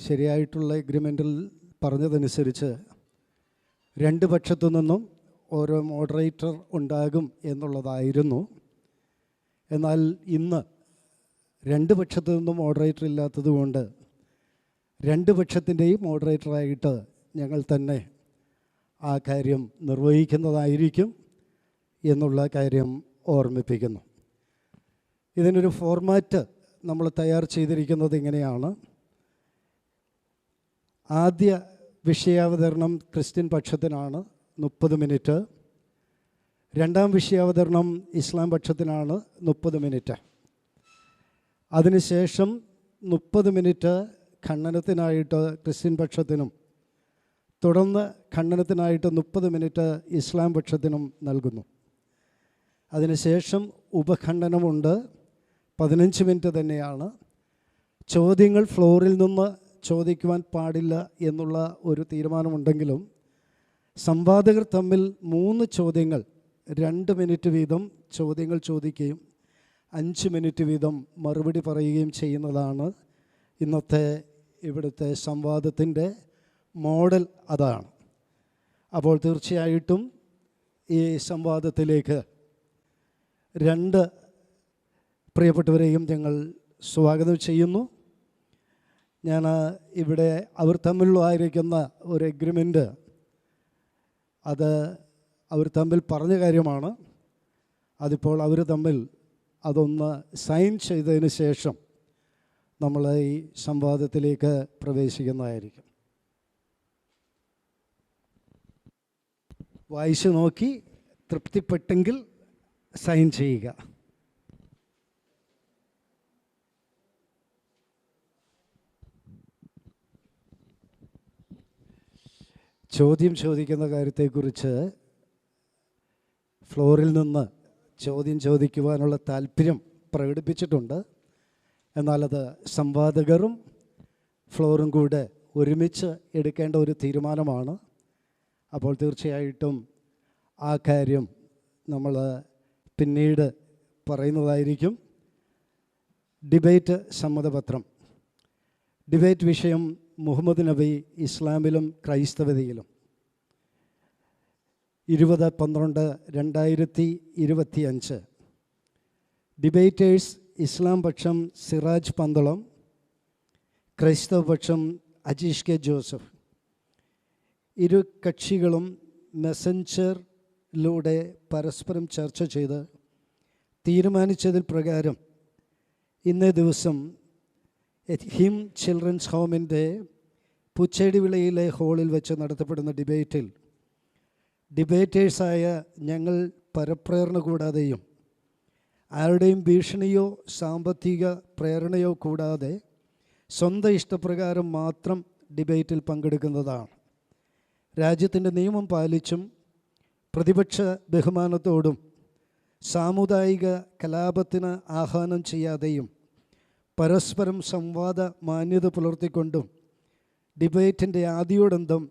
ശരിയായിട്ടുള്ള എഗ്രിമെൻറ്റിൽ പറഞ്ഞതനുസരിച്ച് രണ്ട് പക്ഷത്തു നിന്നും ഓരോ മോഡറേറ്റർ ഉണ്ടാകും എന്നുള്ളതായിരുന്നു. എന്നാൽ ഇന്ന് രണ്ട് പക്ഷത്തു നിന്നും മോഡറേറ്റർ ഇല്ലാത്തതുകൊണ്ട് രണ്ട് പക്ഷത്തിൻ്റെയും മോഡറേറ്ററായിട്ട് ഞങ്ങൾ തന്നെ ആ കാര്യം നിർവഹിക്കുന്നതായിരിക്കും എന്നുള്ള കാര്യം ഓർമ്മിപ്പിക്കുന്നു. ഇതിനൊരു ഫോർമാറ്റ് നമ്മൾ തയ്യാർ ചെയ്തിരിക്കുന്നത് ഇങ്ങനെയാണ്. ആദ്യ വിഷയാവതരണം ക്രിസ്ത്യൻ പക്ഷത്തിനാണ് 30 മിനിറ്റ്. രണ്ടാം വിഷയാവതരണം ഇസ്ലാം പക്ഷത്തിനാണ് 30 മിനിറ്റ്. അതിനുശേഷം 30 മിനിറ്റ് ഖണ്ഡനത്തിനായിട്ട് ക്രിസ്ത്യൻ പക്ഷത്തിനും തുടർന്ന് ഖണ്ഡനത്തിനായിട്ട് 30 മിനിറ്റ് ഇസ്ലാം പക്ഷത്തിനും നൽകുന്നു. അതിനുശേഷം ഉപഖണ്ഡനമുണ്ട്, 15 മിനിറ്റ് തന്നെയാണ്. ചോദ്യങ്ങൾ ഫ്ലോറിൽ നിന്ന് ചോദിക്കുവാൻ പാടില്ല എന്നുള്ള ഒരു തീരുമാനമുണ്ടെങ്കിലും സംവാദകർ തമ്മിൽ 3 ചോദ്യങ്ങൾ 2 മിനിറ്റ് വീതം ചോദ്യങ്ങൾ ചോദിക്കുകയും 5 മിനിറ്റ് വീതം മറുപടി പറയുകയും ചെയ്യുന്നതാണ് ഇന്നത്തെ ഇവിടുത്തെ സംവാദത്തിൻ്റെ മോഡൽ. അതാണ്. അപ്പോൾ തീർച്ചയായിട്ടും ഈ സംവാദത്തിലേക്ക് 2 പ്രിയപ്പെട്ടവരെയും ഞങ്ങൾ സ്വാഗതം ചെയ്യുന്നു. ഞാൻ ഇവിടെ അവർ തമ്മിലുള്ളതായിരിക്കുന്ന ഒരു എഗ്രിമെൻ്റ്, അത് അവർ തമ്മിൽ പറഞ്ഞ കാര്യമാണ്. അതിപ്പോൾ അവർ തമ്മിൽ അതൊന്ന് സൈൻ ചെയ്തതിന് ശേഷം നമ്മൾ ഈ സംവാദത്തിലേക്ക് പ്രവേശിക്കുന്നതായിരിക്കും. വായിച്ചു നോക്കി തൃപ്തിപ്പെട്ടെങ്കിൽ സൈൻ ചെയ്യുക. ചോദ്യം ചോദിക്കുന്ന കാര്യത്തെക്കുറിച്ച് ഫ്ലോറിൽ നിന്ന് ചോദ്യം ചോദിക്കുവാനുള്ള താല്പര്യം പ്രകടിപ്പിച്ചിട്ടുണ്ട്. എന്നാൽ അത് സംവാദകരും ഫ്ലോറും കൂടെ ഒരുമിച്ച് എടുക്കേണ്ട ഒരു തീരുമാനമാണ്. അപ്പോൾ തീർച്ചയായിട്ടും ആ കാര്യം നമ്മൾ പിന്നീട് പറയുന്നതായിരിക്കും. ഡിബേറ്റ് സമ്മതപത്രം. ഡിബേറ്റ് വിഷയം മുഹമ്മദ് നബി ഇസ്ലാമിലും ക്രൈസ്തവതയിലും. 20/12/2025. ഡിബേറ്റേഴ്സ് ഇസ്ലാം പക്ഷം സിറാജ് പന്തളം, ക്രൈസ്തവ പക്ഷം അജീഷ് കെ ജോസഫ്. ഇരു കക്ഷികളും മെസ്സഞ്ചറിലൂടെ പരസ്പരം ചർച്ച ചെയ്ത് തീരുമാനിച്ചതിൽ പ്രകാരം ഇന്നേ ദിവസം ഹിം ചിൽഡ്രൻസ് ഹോമിൻ്റെ പുച്ചേടിവിളയിലെ ഹാളിൽ വെച്ച് നടത്തപ്പെടുന്ന ഡിബേറ്റിൽ ഡിബേറ്റേഴ്സായ ഞങ്ങൾ പരപ്രേരണ കൂടാതെയും ആരുടെയും ഭീഷണിയോ സാമ്പത്തിക പ്രേരണയോ കൂടാതെ സ്വന്തം ഇഷ്ടപ്രകാരം മാത്രം ഡിബേറ്റിൽ പങ്കെടുക്കുന്നതാണ്. രാജ്യത്തിൻ്റെ നിയമം പാലിച്ചും പ്രതിപക്ഷ ബഹുമാനത്തോടും സാമുദായിക കലാപത്തിന് ആഹ്വാനം ചെയ്യാതെയും പരസ്പരം സംവാദ മാന്യത പുലർത്തിക്കൊണ്ടും ഡിബേറ്റിൻ്റെ ആദിയോടന്തം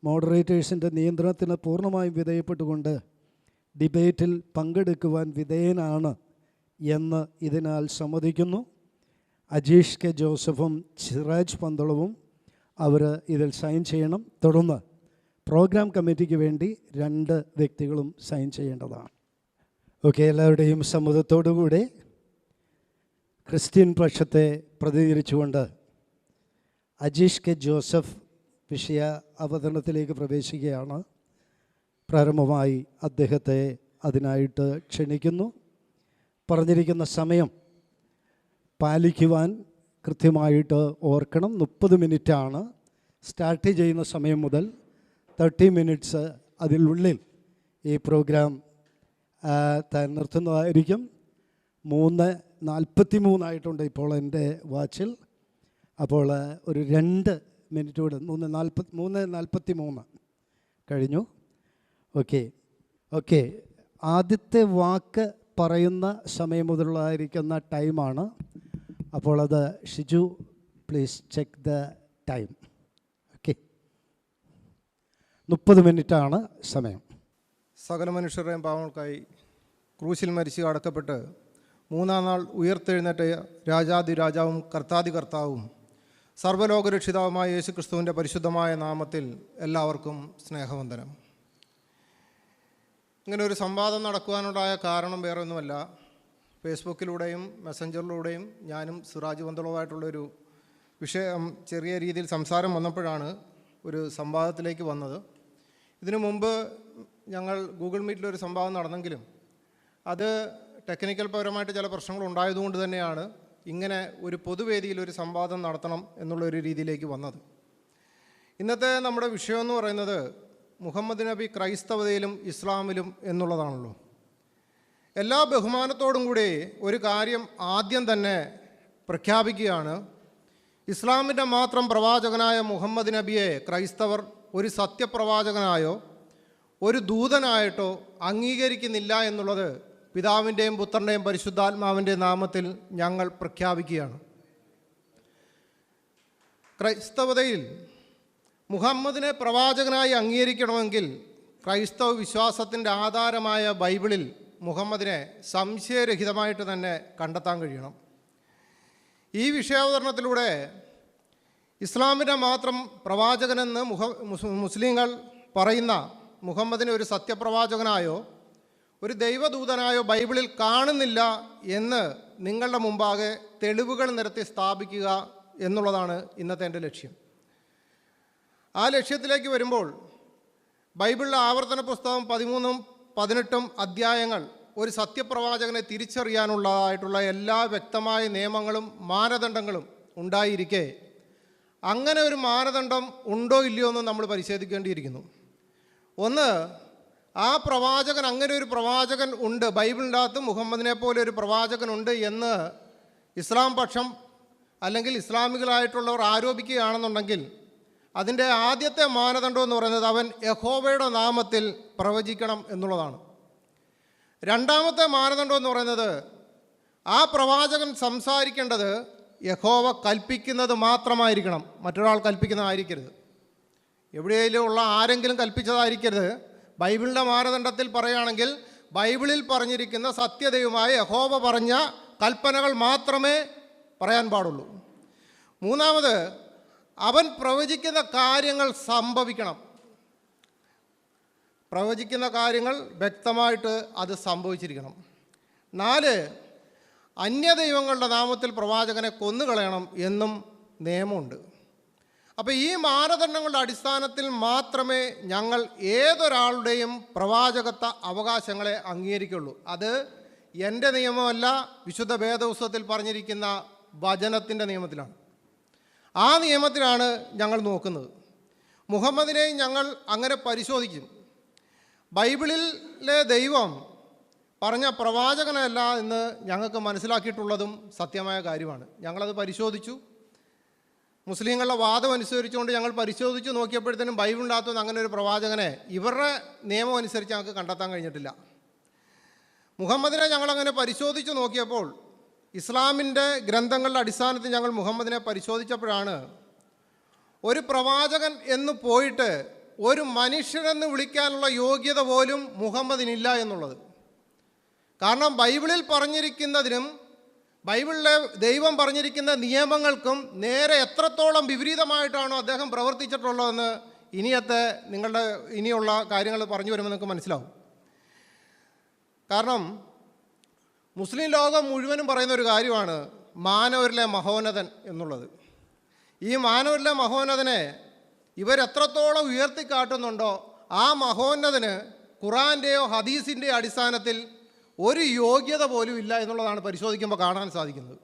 മോഡറേറ്റേഴ്സിൻ്റെ നിയന്ത്രണത്തിന് പൂർണ്ണമായും വിധേയപ്പെട്ടുകൊണ്ട് ഡിബേറ്റിൽ പങ്കെടുക്കുവാൻ വിധേയനാണ് എന്ന് ഇതിനാൽ സമ്മതിക്കുന്നു. അജീഷ് കെ ജോസഫും സിറാജ് പന്തളവും അവർ ഇതിൽ സൈൻ ചെയ്യണം. തുടർന്ന് പ്രോഗ്രാം കമ്മിറ്റിക്ക് വേണ്ടി 2 വ്യക്തികളും സൈൻ ചെയ്യേണ്ടതാണ്. ഓക്കെ, എല്ലാവരുടെയും സമ്മതത്തോടുകൂടെ ക്രിസ്ത്യൻ പക്ഷത്തെ പ്രതിനിധീകരിച്ചുകൊണ്ട് അജീഷ് കെ ജോസഫ് വിഷയ അവതരണത്തിലേക്ക് പ്രവേശിക്കുകയാണ്. പ്രാരംഭമായി അദ്ദേഹത്തെ അതിനായിട്ട് ക്ഷണിക്കുന്നു. പറഞ്ഞിരിക്കുന്ന സമയം പാലിക്കുവാൻ കൃത്യമായിട്ട് ഓർക്കണം. 30 മിനിറ്റാണ്. സ്റ്റാർട്ട് ചെയ്യുന്ന സമയം മുതൽ 30 മിനിറ്റ്സ് അതിനുള്ളിൽ ഈ പ്രോഗ്രാം താൻ നിർത്തുന്നതായിരിക്കും. 3:43 ആയിട്ടുണ്ട് ഇപ്പോൾ എൻ്റെ വാച്ചിൽ. അപ്പോൾ ഒരു 2 മിനിറ്റ് കൂടെ 3:43 കഴിഞ്ഞു. ഓക്കെ. ആദ്യത്തെ വാക്ക് പറയുന്ന സമയം മുതലുള്ളതായിരിക്കുന്ന ടൈമാണ്. അപ്പോൾ അത് Shiju please check the time. Okay, 30 മിനിറ്റാണ് സമയം. സകല മനുഷ്യരുടെയും പാവങ്ങൾക്കായി ക്രൂശിൽ മരിച്ച് അടക്കപ്പെട്ട് 3-ാം നാൾ ഉയർത്തെഴുന്നേറ്റ രാജാതിരാജാവും കർത്താവും സർവ്വലോകരക്ഷിതാവുമായ യേശു ക്രിസ്തുവിൻ്റെ പരിശുദ്ധമായ നാമത്തിൽ എല്ലാവർക്കും സ്നേഹവന്ദനം. ഇങ്ങനെ ഒരു സംവാദം നടക്കുവാനുണ്ടായ കാരണം വേറെ ഒന്നുമല്ല. ഫേസ്ബുക്കിലൂടെയും മെസ്സഞ്ചറിലൂടെയും ഞാനും സിറാജ് ബന്ധളുമായിട്ടുള്ളൊരു വിഷയം ചെറിയ രീതിയിൽ സംസാരം വന്നപ്പോഴാണ് ഒരു സംവാദത്തിലേക്ക് വന്നത്. ഇതിനു മുമ്പ് ഞങ്ങൾ ഗൂഗിൾ മീറ്റിലൊരു സംവാദം നടന്നെങ്കിലും അത് ടെക്നിക്കൽ പരമായിട്ട് ചില പ്രശ്നങ്ങൾ ഉണ്ടായതുകൊണ്ട് തന്നെയാണ് ഇങ്ങനെ ഒരു പൊതുവേദിയിൽ ഒരു സംവാദം നടത്തണം എന്നുള്ളൊരു രീതിയിലേക്ക് വന്നത്. ഇന്നത്തെ നമ്മുടെ വിഷയം എന്ന് പറയുന്നത് മുഹമ്മദ് നബി ക്രൈസ്തവതയിലും ഇസ്ലാമിലും എന്നുള്ളതാണല്ലോ. എല്ലാ ബഹുമാനത്തോടും കൂടി ഒരു കാര്യം ആദ്യം തന്നെ പ്രഖ്യാപിക്കുകയാണ്. ഇസ്ലാമിൻ്റെ മാത്രം പ്രവാചകനായ മുഹമ്മദ് നബിയെ ക്രൈസ്തവർ ഒരു സത്യപ്രവാചകനായോ ഒരു ദൂതനായിട്ടോ അംഗീകരിക്കുന്നില്ല എന്നുള്ളത് പിതാവിൻ്റെയും പുത്രൻ്റെയും പരിശുദ്ധാത്മാവിൻ്റെ നാമത്തിൽ ഞങ്ങൾ പ്രഖ്യാപിക്കുകയാണ്. ക്രൈസ്തവതയിൽ മുഹമ്മദിനെ പ്രവാചകനായി അംഗീകരിക്കണമെങ്കിൽ ക്രൈസ്തവ വിശ്വാസത്തിൻ്റെ ആധാരമായ ബൈബിളിൽ മുഹമ്മദിനെ സംശയരഹിതമായിട്ട് തന്നെ കണ്ടെത്താൻ കഴിയണം. ഈ വിഷയാവതരണത്തിലൂടെ ഇസ്ലാമിൻ്റെ മാത്രം പ്രവാചകനെന്ന് മുസ്ലിങ്ങൾ പറയുന്ന മുഹമ്മദിനെ ഒരു സത്യപ്രവാചകനായോ ഒരു ദൈവദൂതനായോ ബൈബിളിൽ കാണുന്നില്ല എന്ന് നിങ്ങളുടെ മുമ്പാകെ തെളിവുകൾ നിരത്തി സ്ഥാപിക്കുക എന്നുള്ളതാണ് ഇന്നത്തെ എൻ്റെ ലക്ഷ്യം. ആ ലക്ഷ്യത്തിലേക്ക് വരുമ്പോൾ ബൈബിളിലെ ആവർത്തന പുസ്തകം 13-18 അധ്യായങ്ങൾ ഒരു സത്യപ്രവാചകനെ തിരിച്ചറിയാനുള്ളതായിട്ടുള്ള എല്ലാ വ്യക്തമായ നിയമങ്ങളും മാനദണ്ഡങ്ങളും ഉണ്ടായിരിക്കെ അങ്ങനെ ഒരു മാനദണ്ഡം ഉണ്ടോ ഇല്ലയോ എന്ന് നമ്മൾ പരിശോധിക്കേണ്ടിയിരിക്കുന്നു. ഒന്ന്, ആ പ്രവാചകൻ, അങ്ങനെ ഒരു പ്രവാചകൻ ഉണ്ട്, ബൈബിളിൻ്റെ അകത്ത് മുഹമ്മദിനെ പോലെ ഒരു പ്രവാചകനുണ്ട് എന്ന് ഇസ്ലാം പക്ഷം അല്ലെങ്കിൽ ഇസ്ലാമികളായിട്ടുള്ളവർ ആരോപിക്കുകയാണെന്നുണ്ടെങ്കിൽ അതിൻ്റെ ആദ്യത്തെ മാനദണ്ഡം എന്ന് പറയുന്നത് അവൻ യഹോവയുടെ നാമത്തിൽ പ്രവചിക്കണം എന്നുള്ളതാണ്. രണ്ടാമത്തെ മാനദണ്ഡം എന്ന് പറയുന്നത് ആ പ്രവാചകൻ സംസാരിക്കേണ്ടത് യഹോവ കൽപ്പിക്കുന്നത് മാത്രമായിരിക്കണം, മറ്റൊരാൾ കൽപ്പിക്കുന്നതായിരിക്കരുത്. എവിടെയെങ്കിലും ഉള്ള ആരെങ്കിലും കൽപ്പിച്ചതായിരിക്കരുത്. ബൈബിളിൻ്റെ മാനദണ്ഡത്തിൽ പറയുകയാണെങ്കിൽ ബൈബിളിൽ പറഞ്ഞിരിക്കുന്ന സത്യതയുമായി യഹോവ പറഞ്ഞ കൽപ്പനകൾ മാത്രമേ പറയാൻ പാടുള്ളൂ. മൂന്നാമത്, അവൻ പ്രവചിക്കുന്ന കാര്യങ്ങൾ സംഭവിക്കണം. പ്രവചിക്കുന്ന കാര്യങ്ങൾ വ്യക്തമായിട്ട് അത് സംഭവിച്ചിരിക്കണം. 4, അന്യദൈവങ്ങളുടെ നാമത്തിൽ പ്രവാചകനെ കൊന്നുകളയണം എന്നും നിയമമുണ്ട്. അപ്പോൾ ഈ മാനദണ്ഡങ്ങളുടെ അടിസ്ഥാനത്തിൽ മാത്രമേ ഞങ്ങൾ ഏതൊരാളുടെയും പ്രവാചകത്വ അവകാശങ്ങളെ അംഗീകരിക്കുള്ളൂ. അത് എൻ്റെ നിയമമല്ല, വിശുദ്ധ വേദപുസ്തകത്തിൽ പറഞ്ഞിരിക്കുന്ന വചനത്തിൻ്റെ നിയമത്തിലാണ്. ആ നിയമത്തിലാണ് ഞങ്ങൾ നോക്കുന്നത്. മുഹമ്മദിനെ ഞങ്ങൾ അങ്ങനെ പരിശോധിക്കും. ബൈബിളിലെ ദൈവം പറഞ്ഞ പ്രവാചകനല്ല എന്ന് ഞങ്ങൾക്ക് മനസ്സിലാക്കിയിട്ടുള്ളതും സത്യമായ കാര്യമാണ്. ഞങ്ങളത് പരിശോധിച്ചു. മുസ്ലിങ്ങളുടെ വാദം അനുസരിച്ചുകൊണ്ട് ഞങ്ങൾ പരിശോധിച്ച് നോക്കിയപ്പോഴത്തേനും ബൈബിളിനകത്തുനിന്ന് അങ്ങനെ ഒരു പ്രവാചകനെ ഇവരുടെ നിയമം അനുസരിച്ച് ഞങ്ങൾക്ക് കണ്ടെത്താൻ കഴിഞ്ഞിട്ടില്ല. മുഹമ്മദിനെ ഞങ്ങളങ്ങനെ പരിശോധിച്ച് നോക്കിയപ്പോൾ ഇസ്ലാമിൻ്റെ ഗ്രന്ഥങ്ങളുടെ അടിസ്ഥാനത്തിൽ ഞങ്ങൾ മുഹമ്മദിനെ പരിശോധിച്ചപ്പോഴാണ് ഒരു പ്രവാചകൻ എന്ന് പോയിട്ട് ഒരു മനുഷ്യനെന്ന് വിളിക്കാനുള്ള യോഗ്യത പോലും മുഹമ്മദിനില്ല എന്നുള്ളത്. കാരണം ബൈബിളിൽ പറഞ്ഞിരിക്കുന്നതിനും ബൈബിളിലെ ദൈവം പറഞ്ഞിരിക്കുന്ന നിയമങ്ങൾക്കും നേരെ എത്രത്തോളം വിപരീതമായിട്ടാണോ അദ്ദേഹം പ്രവർത്തിച്ചിട്ടുള്ളതെന്ന് നിങ്ങളുടെ ഇനിയുള്ള കാര്യങ്ങൾ പറഞ്ഞു വരുമ്പോൾ നിങ്ങൾക്ക് മനസ്സിലാവും. കാരണം മുസ്ലിം ലോകം മുഴുവനും പറയുന്ന ഒരു കാര്യമാണ് മാനവരിലെ മഹോന്നതൻ എന്നുള്ളത്. ഈ മാനവരിലെ മഹോന്നതനെ ഇവരെത്രത്തോളം ഉയർത്തിക്കാട്ടുന്നുണ്ടോ ആ മഹോന്നതന് ഖുറാൻ്റെയോ ഹദീസിൻ്റെയോ അടിസ്ഥാനത്തിൽ ഒരു യോഗ്യത പോലും ഇല്ല എന്നുള്ളതാണ് പരിശോധിക്കുമ്പോൾ കാണാൻ സാധിക്കുന്നത്.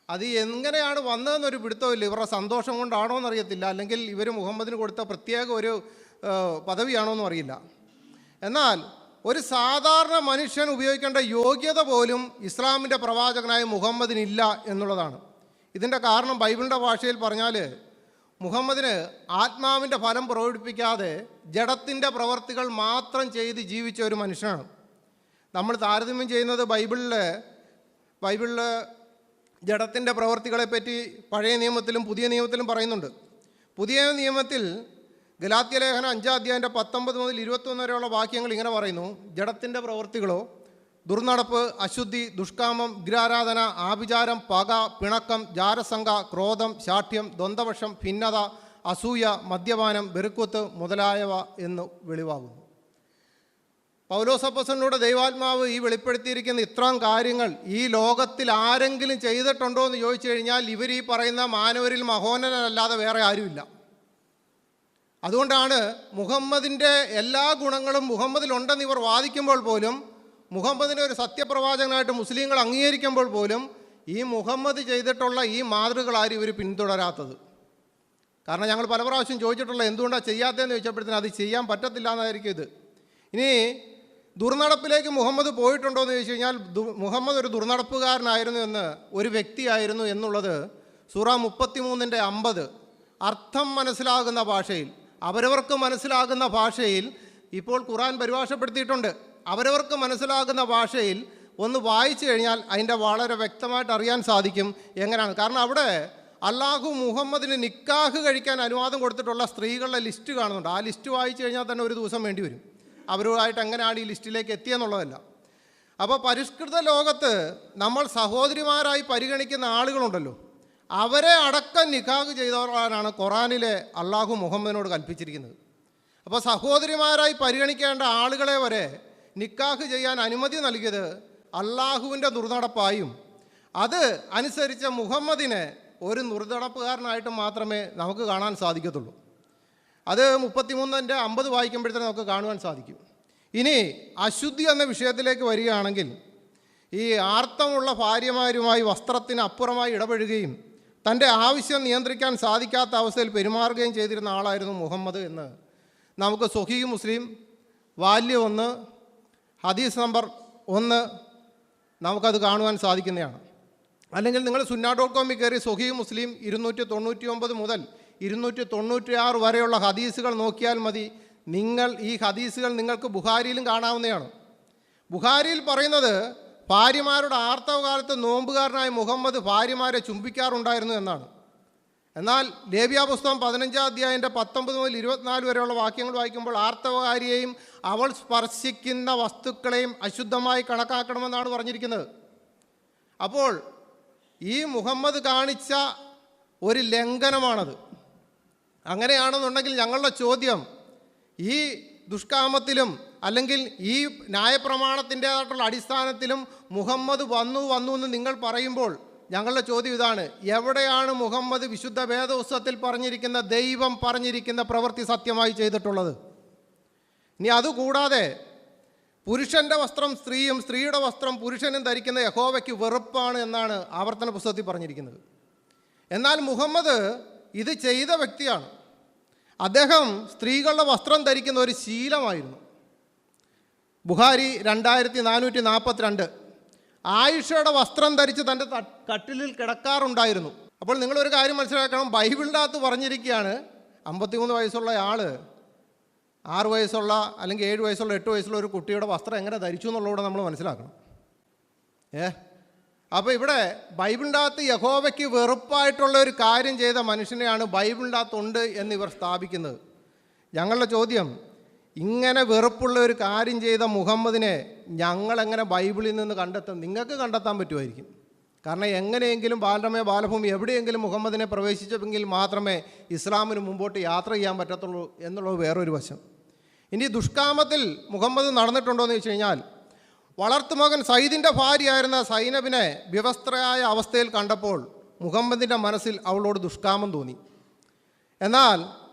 അത് എങ്ങനെയാണ് വന്നതെന്നൊരു പിടുത്തമില്ല. ഇവരുടെ സന്തോഷം കൊണ്ടാണോ എന്നറിയത്തില്ല, അല്ലെങ്കിൽ ഇവർ മുഹമ്മദിന് കൊടുത്ത പ്രത്യേക ഒരു പദവിയാണോ എന്നും അറിയില്ല. എന്നാൽ ഒരു സാധാരണ മനുഷ്യൻ ഉപയോഗിക്കേണ്ട യോഗ്യത പോലും ഇസ്ലാമിൻ്റെ പ്രവാചകനായ മുഹമ്മദിനില്ല എന്നുള്ളതാണ്. ഇതിൻ്റെ കാരണം ബൈബിളിൻ്റെ ഭാഷയിൽ പറഞ്ഞാൽ മുഹമ്മദിന് ആത്മാവിൻ്റെ ഫലം പ്രകടിപ്പിക്കാതെ ജഡത്തിൻ്റെ പ്രവർത്തികൾ മാത്രം ചെയ്ത് ജീവിച്ച ഒരു മനുഷ്യനാണ്. നമ്മൾ താരതമ്യം ചെയ്യുന്നത് ബൈബിളിൽ ജഡത്തിൻ്റെ പ്രവർത്തികളെപ്പറ്റി പഴയ നിയമത്തിലും പുതിയ നിയമത്തിലും പറയുന്നുണ്ട്. പുതിയ നിയമത്തിൽ ഗലാത്യ ലേഖനം 5 അധ്യായൻ്റെ 19 മുതൽ 21 വരെയുള്ള വാക്യങ്ങൾ ഇങ്ങനെ പറയുന്നു: ജഡത്തിൻ്റെ പ്രവൃത്തികളോ ദുർനടപ്പ്, അശുദ്ധി, ദുഷ്കാമം, വിഗ്രഹാരാധന, ആഭിചാരം, പക, പിണക്കം, ജാരസംഘ, ക്രോധം, ശാഠ്യം, ദ്വന്ദ്വപക്ഷം, ഭിന്നത, അസൂയ, മദ്യപാനം, വെറുക്കുത്ത് മുതലായവ എന്ന് വെളിവാകുന്നു. പൗലോസപ്പോസ്തലനിലൂടെ ദൈവാത്മാവ് ഈ വെളിപ്പെടുത്തിയിരിക്കുന്ന ഇത്രയും കാര്യങ്ങൾ ഈ ലോകത്തിൽ ആരെങ്കിലും ചെയ്തിട്ടുണ്ടോ എന്ന് ചോദിച്ചു കഴിഞ്ഞാൽ ഇവർ ഈ പറയുന്ന മാനവരിൽ മഹോന്നതനല്ലാതെ വേറെ ആരുമില്ല. അതുകൊണ്ടാണ് മുഹമ്മദിൻ്റെ എല്ലാ ഗുണങ്ങളും മുഹമ്മദിലുണ്ടെന്ന് ഇവർ വാദിക്കുമ്പോൾ പോലും, മുഹമ്മദിനെ ഒരു സത്യപ്രവാചകനായിട്ട് മുസ്ലിങ്ങൾ അംഗീകരിക്കുമ്പോൾ പോലും ഈ മുഹമ്മദ് ചെയ്തിട്ടുള്ള ഈ മാതൃകകൾ ആരും ഇവർ പിന്തുടരാത്തത്. കാരണം ഞങ്ങൾ പല പ്രാവശ്യം ചോദിച്ചിട്ടുള്ള എന്തുകൊണ്ടാണ് ചെയ്യാത്തതെന്ന് ചോദിച്ചപ്പോഴത്തേന് അത് ചെയ്യാൻ പറ്റത്തില്ല എന്നായിരിക്കും ഇത്. ഇനി ദുർനടപ്പിലേക്ക് മുഹമ്മദ് പോയിട്ടുണ്ടോ എന്ന് ചോദിച്ചു കഴിഞ്ഞാൽ മുഹമ്മദ് ഒരു ദുർനടപ്പുകാരനായിരുന്നു എന്ന്, ഒരു വ്യക്തിയായിരുന്നു എന്നുള്ളത് സൂറ 33:50 അർത്ഥം മനസ്സിലാകുന്ന ഭാഷയിൽ, അവരവർക്ക് മനസ്സിലാകുന്ന ഭാഷയിൽ ഇപ്പോൾ ഖുർആൻ പരിഭാഷപ്പെടുത്തിയിട്ടുണ്ട്. അവരവർക്ക് മനസ്സിലാകുന്ന ഭാഷയിൽ ഒന്ന് വായിച്ചു കഴിഞ്ഞാൽ അതിൻ്റെ വളരെ വ്യക്തമായിട്ട് അറിയാൻ സാധിക്കും എങ്ങനെയാണ്. കാരണം അവിടെ അള്ളാഹു മുഹമ്മദിന് നിക്കാഹ് കഴിക്കാൻ അനുവാദം കൊടുത്തിട്ടുള്ള സ്ത്രീകളുടെ ലിസ്റ്റ് കാണുന്നുണ്ട്. ആ ലിസ്റ്റ് വായിച്ചു കഴിഞ്ഞാൽ തന്നെ ഒരു ദിവസം വേണ്ടി വരും. അവരുമായിട്ട് എങ്ങനെയാണ് ഈ ലിസ്റ്റിലേക്ക് എത്തിയെന്നുള്ളതല്ല. അപ്പോൾ പരിഷ്കൃത ലോകത്ത് നമ്മൾ സഹോദരിമാരായി പരിഗണിക്കുന്ന ആളുകളുണ്ടല്ലോ, അവരെ അടക്കം നിക്കാഹ് ചെയ്തവരാണ് ഖുറാനിലെ അള്ളാഹു മുഹമ്മദിനോട് കൽപ്പിച്ചിരിക്കുന്നത്. അപ്പോൾ സഹോദരിമാരായി പരിഗണിക്കേണ്ട ആളുകളെ വരെ നിക്കാഹ് ചെയ്യാൻ അനുമതി നൽകിയത് അള്ളാഹുവിൻ്റെ ദുർനടപ്പായും അത് അനുസരിച്ച മുഹമ്മദിനെ ഒരു ദുർനടപ്പുകാരനായിട്ട് മാത്രമേ നമുക്ക് കാണാൻ സാധിക്കത്തുള്ളൂ. അത് 33:50 വായിക്കുമ്പോഴത്തേനും നമുക്ക് കാണുവാൻ സാധിക്കും. ഇനി അശുദ്ധി എന്ന വിഷയത്തിലേക്ക് വരികയാണെങ്കിൽ, ഈ ആർത്തമുള്ള ഭാര്യമാരുമായി വസ്ത്രത്തിന് അപ്പുറമായി ഇടപെടുകയും തൻ്റെ ആവശ്യം നിയന്ത്രിക്കാൻ സാധിക്കാത്ത അവസ്ഥയിൽ പെരുമാറുകയും ചെയ്തിരുന്ന ആളായിരുന്നു മുഹമ്മദ് എന്ന് നമുക്ക് സ്വഹീഹ് മുസ്ലിം വാല്യം 1 ഹദീസ് നമ്പർ 1 നമുക്കത് കാണുവാൻ സാധിക്കുന്നതാണ്. അല്ലെങ്കിൽ നിങ്ങൾ sunna.com കയറി സ്വഹീഹ് മുസ്ലിം 299 മുതൽ 296 വരെയുള്ള ഹദീസുകൾ നോക്കിയാൽ മതി. ഈ ഹദീസുകൾ നിങ്ങൾക്ക് ബുഖാരിയിലും കാണാവുന്നതാണ്. ബുഖാരിയിൽ പറയുന്നത് ഭാര്യമാരുടെ ആർത്തവകാലത്ത് നോമ്പുകാരനായ മുഹമ്മദ് ഭാര്യമാരെ ചുംബിക്കാറുണ്ടായിരുന്നു എന്നാണ്. എന്നാൽ ലേവ്യ പുസ്തകം 15-ാം അധ്യായത്തിൻ്റെ 19 മുതൽ 24 വരെയുള്ള വാക്യങ്ങൾ വായിക്കുമ്പോൾ ആർത്തവകാരിയെയും അവൾ സ്പർശിക്കുന്ന വസ്തുക്കളെയും അശുദ്ധമായി കണക്കാക്കണമെന്നാണ് പറഞ്ഞിരിക്കുന്നത്. അപ്പോൾ ഈ മുഹമ്മദ് കാണിച്ച ഒരു ലംഘനമാണത്. അങ്ങനെയാണെന്നുണ്ടെങ്കിൽ ഞങ്ങളുടെ ചോദ്യം, ഈ ദുഷ്കാമത്തിലും അല്ലെങ്കിൽ ഈ ന്യായപ്രമാണത്തിൻ്റേതായിട്ടുള്ള അടിസ്ഥാനത്തിലും മുഹമ്മദ് വന്നു എന്ന് നിങ്ങൾ പറയുമ്പോൾ ഞങ്ങളുടെ ചോദ്യം ഇതാണ്: എവിടെയാണ് മുഹമ്മദ് വിശുദ്ധ വേദപുസ്തകത്തിൽ പറഞ്ഞിരിക്കുന്ന, ദൈവം പറഞ്ഞിരിക്കുന്ന പ്രവൃത്തി സത്യമായി ചെയ്തിട്ടുള്ളത്? ഇനി അതുകൂടാതെ പുരുഷൻ്റെ വസ്ത്രം സ്ത്രീയും സ്ത്രീയുടെ വസ്ത്രം പുരുഷനും ധരിക്കുന്ന യഹോവയ്ക്ക് വെറുപ്പാണ് എന്നാണ് ആവർത്തന പുസ്തകത്തിൽ പറഞ്ഞിരിക്കുന്നത്. എന്നാൽ മുഹമ്മദ് ഇത് ചെയ്ത വ്യക്തിയാണ്. അദ്ദേഹം സ്ത്രീകളുടെ വസ്ത്രം ധരിക്കുന്ന ഒരു ശീലമായിരുന്നു. ബുഖാരി 2442 ആയിഷയുടെ വസ്ത്രം ധരിച്ച് തൻ്റെ കട്ടിലിൽ കിടക്കാറുണ്ടായിരുന്നു. അപ്പോൾ നിങ്ങളൊരു കാര്യം മനസ്സിലാക്കണം, ബൈബിളിൻ്റെ അകത്ത് പറഞ്ഞിരിക്കുകയാണ് 53 വയസ്സുള്ള ആൾ 6 വയസ്സുള്ള അല്ലെങ്കിൽ 7 വയസ്സുള്ള 8 വയസ്സുള്ള ഒരു കുട്ടിയുടെ വസ്ത്രം എങ്ങനെ ധരിച്ചു എന്നുള്ളതോടെ നമ്മൾ മനസ്സിലാക്കണം. അപ്പോൾ ഇവിടെ ബൈബിളിൻ്റെ അകത്ത് യഹോവയ്ക്ക് വെറുപ്പായിട്ടുള്ള ഒരു കാര്യം ചെയ്ത മനുഷ്യനെയാണ് ബൈബിളിൻ്റെ അകത്തുണ്ട് എന്നിവർ സ്ഥാപിക്കുന്നത്. ഞങ്ങളുടെ ചോദ്യം, ഇങ്ങനെ വെറുപ്പുള്ള ഒരു കാര്യം ചെയ്ത മുഹമ്മദിനെ ഞങ്ങളെങ്ങനെ ബൈബിളിൽ നിന്ന് കണ്ടെത്തും? നിങ്ങൾക്ക് കണ്ടെത്താൻ പറ്റുമായിരിക്കും. കാരണം എങ്ങനെയെങ്കിലും ബാലരമയ ബാലഭൂമി എവിടെയെങ്കിലും മുഹമ്മദിനെ പ്രവേശിച്ചെങ്കിൽ മാത്രമേ ഇസ്ലാമിന് മുമ്പോട്ട് യാത്ര ചെയ്യാൻ പറ്റത്തുള്ളൂ എന്നുള്ളത് വേറൊരു വശം. ഇനി ദുഷ്കാമത്തിൽ മുഹമ്മദ് നടന്നിട്ടുണ്ടോ എന്ന് ചോദിച്ചു കഴിഞ്ഞാൽ, വളർത്തുമകൻ സയ്യിദിൻ്റെ ഭാര്യയായിരുന്ന സൈനബിനെ വ്യവസ്ഥയായ അവസ്ഥയിൽ കണ്ടപ്പോൾ മുഹമ്മദിൻ്റെ മനസ്സിൽ അവളോട് ദുഷ്കാമം തോന്നി. എന്നാൽ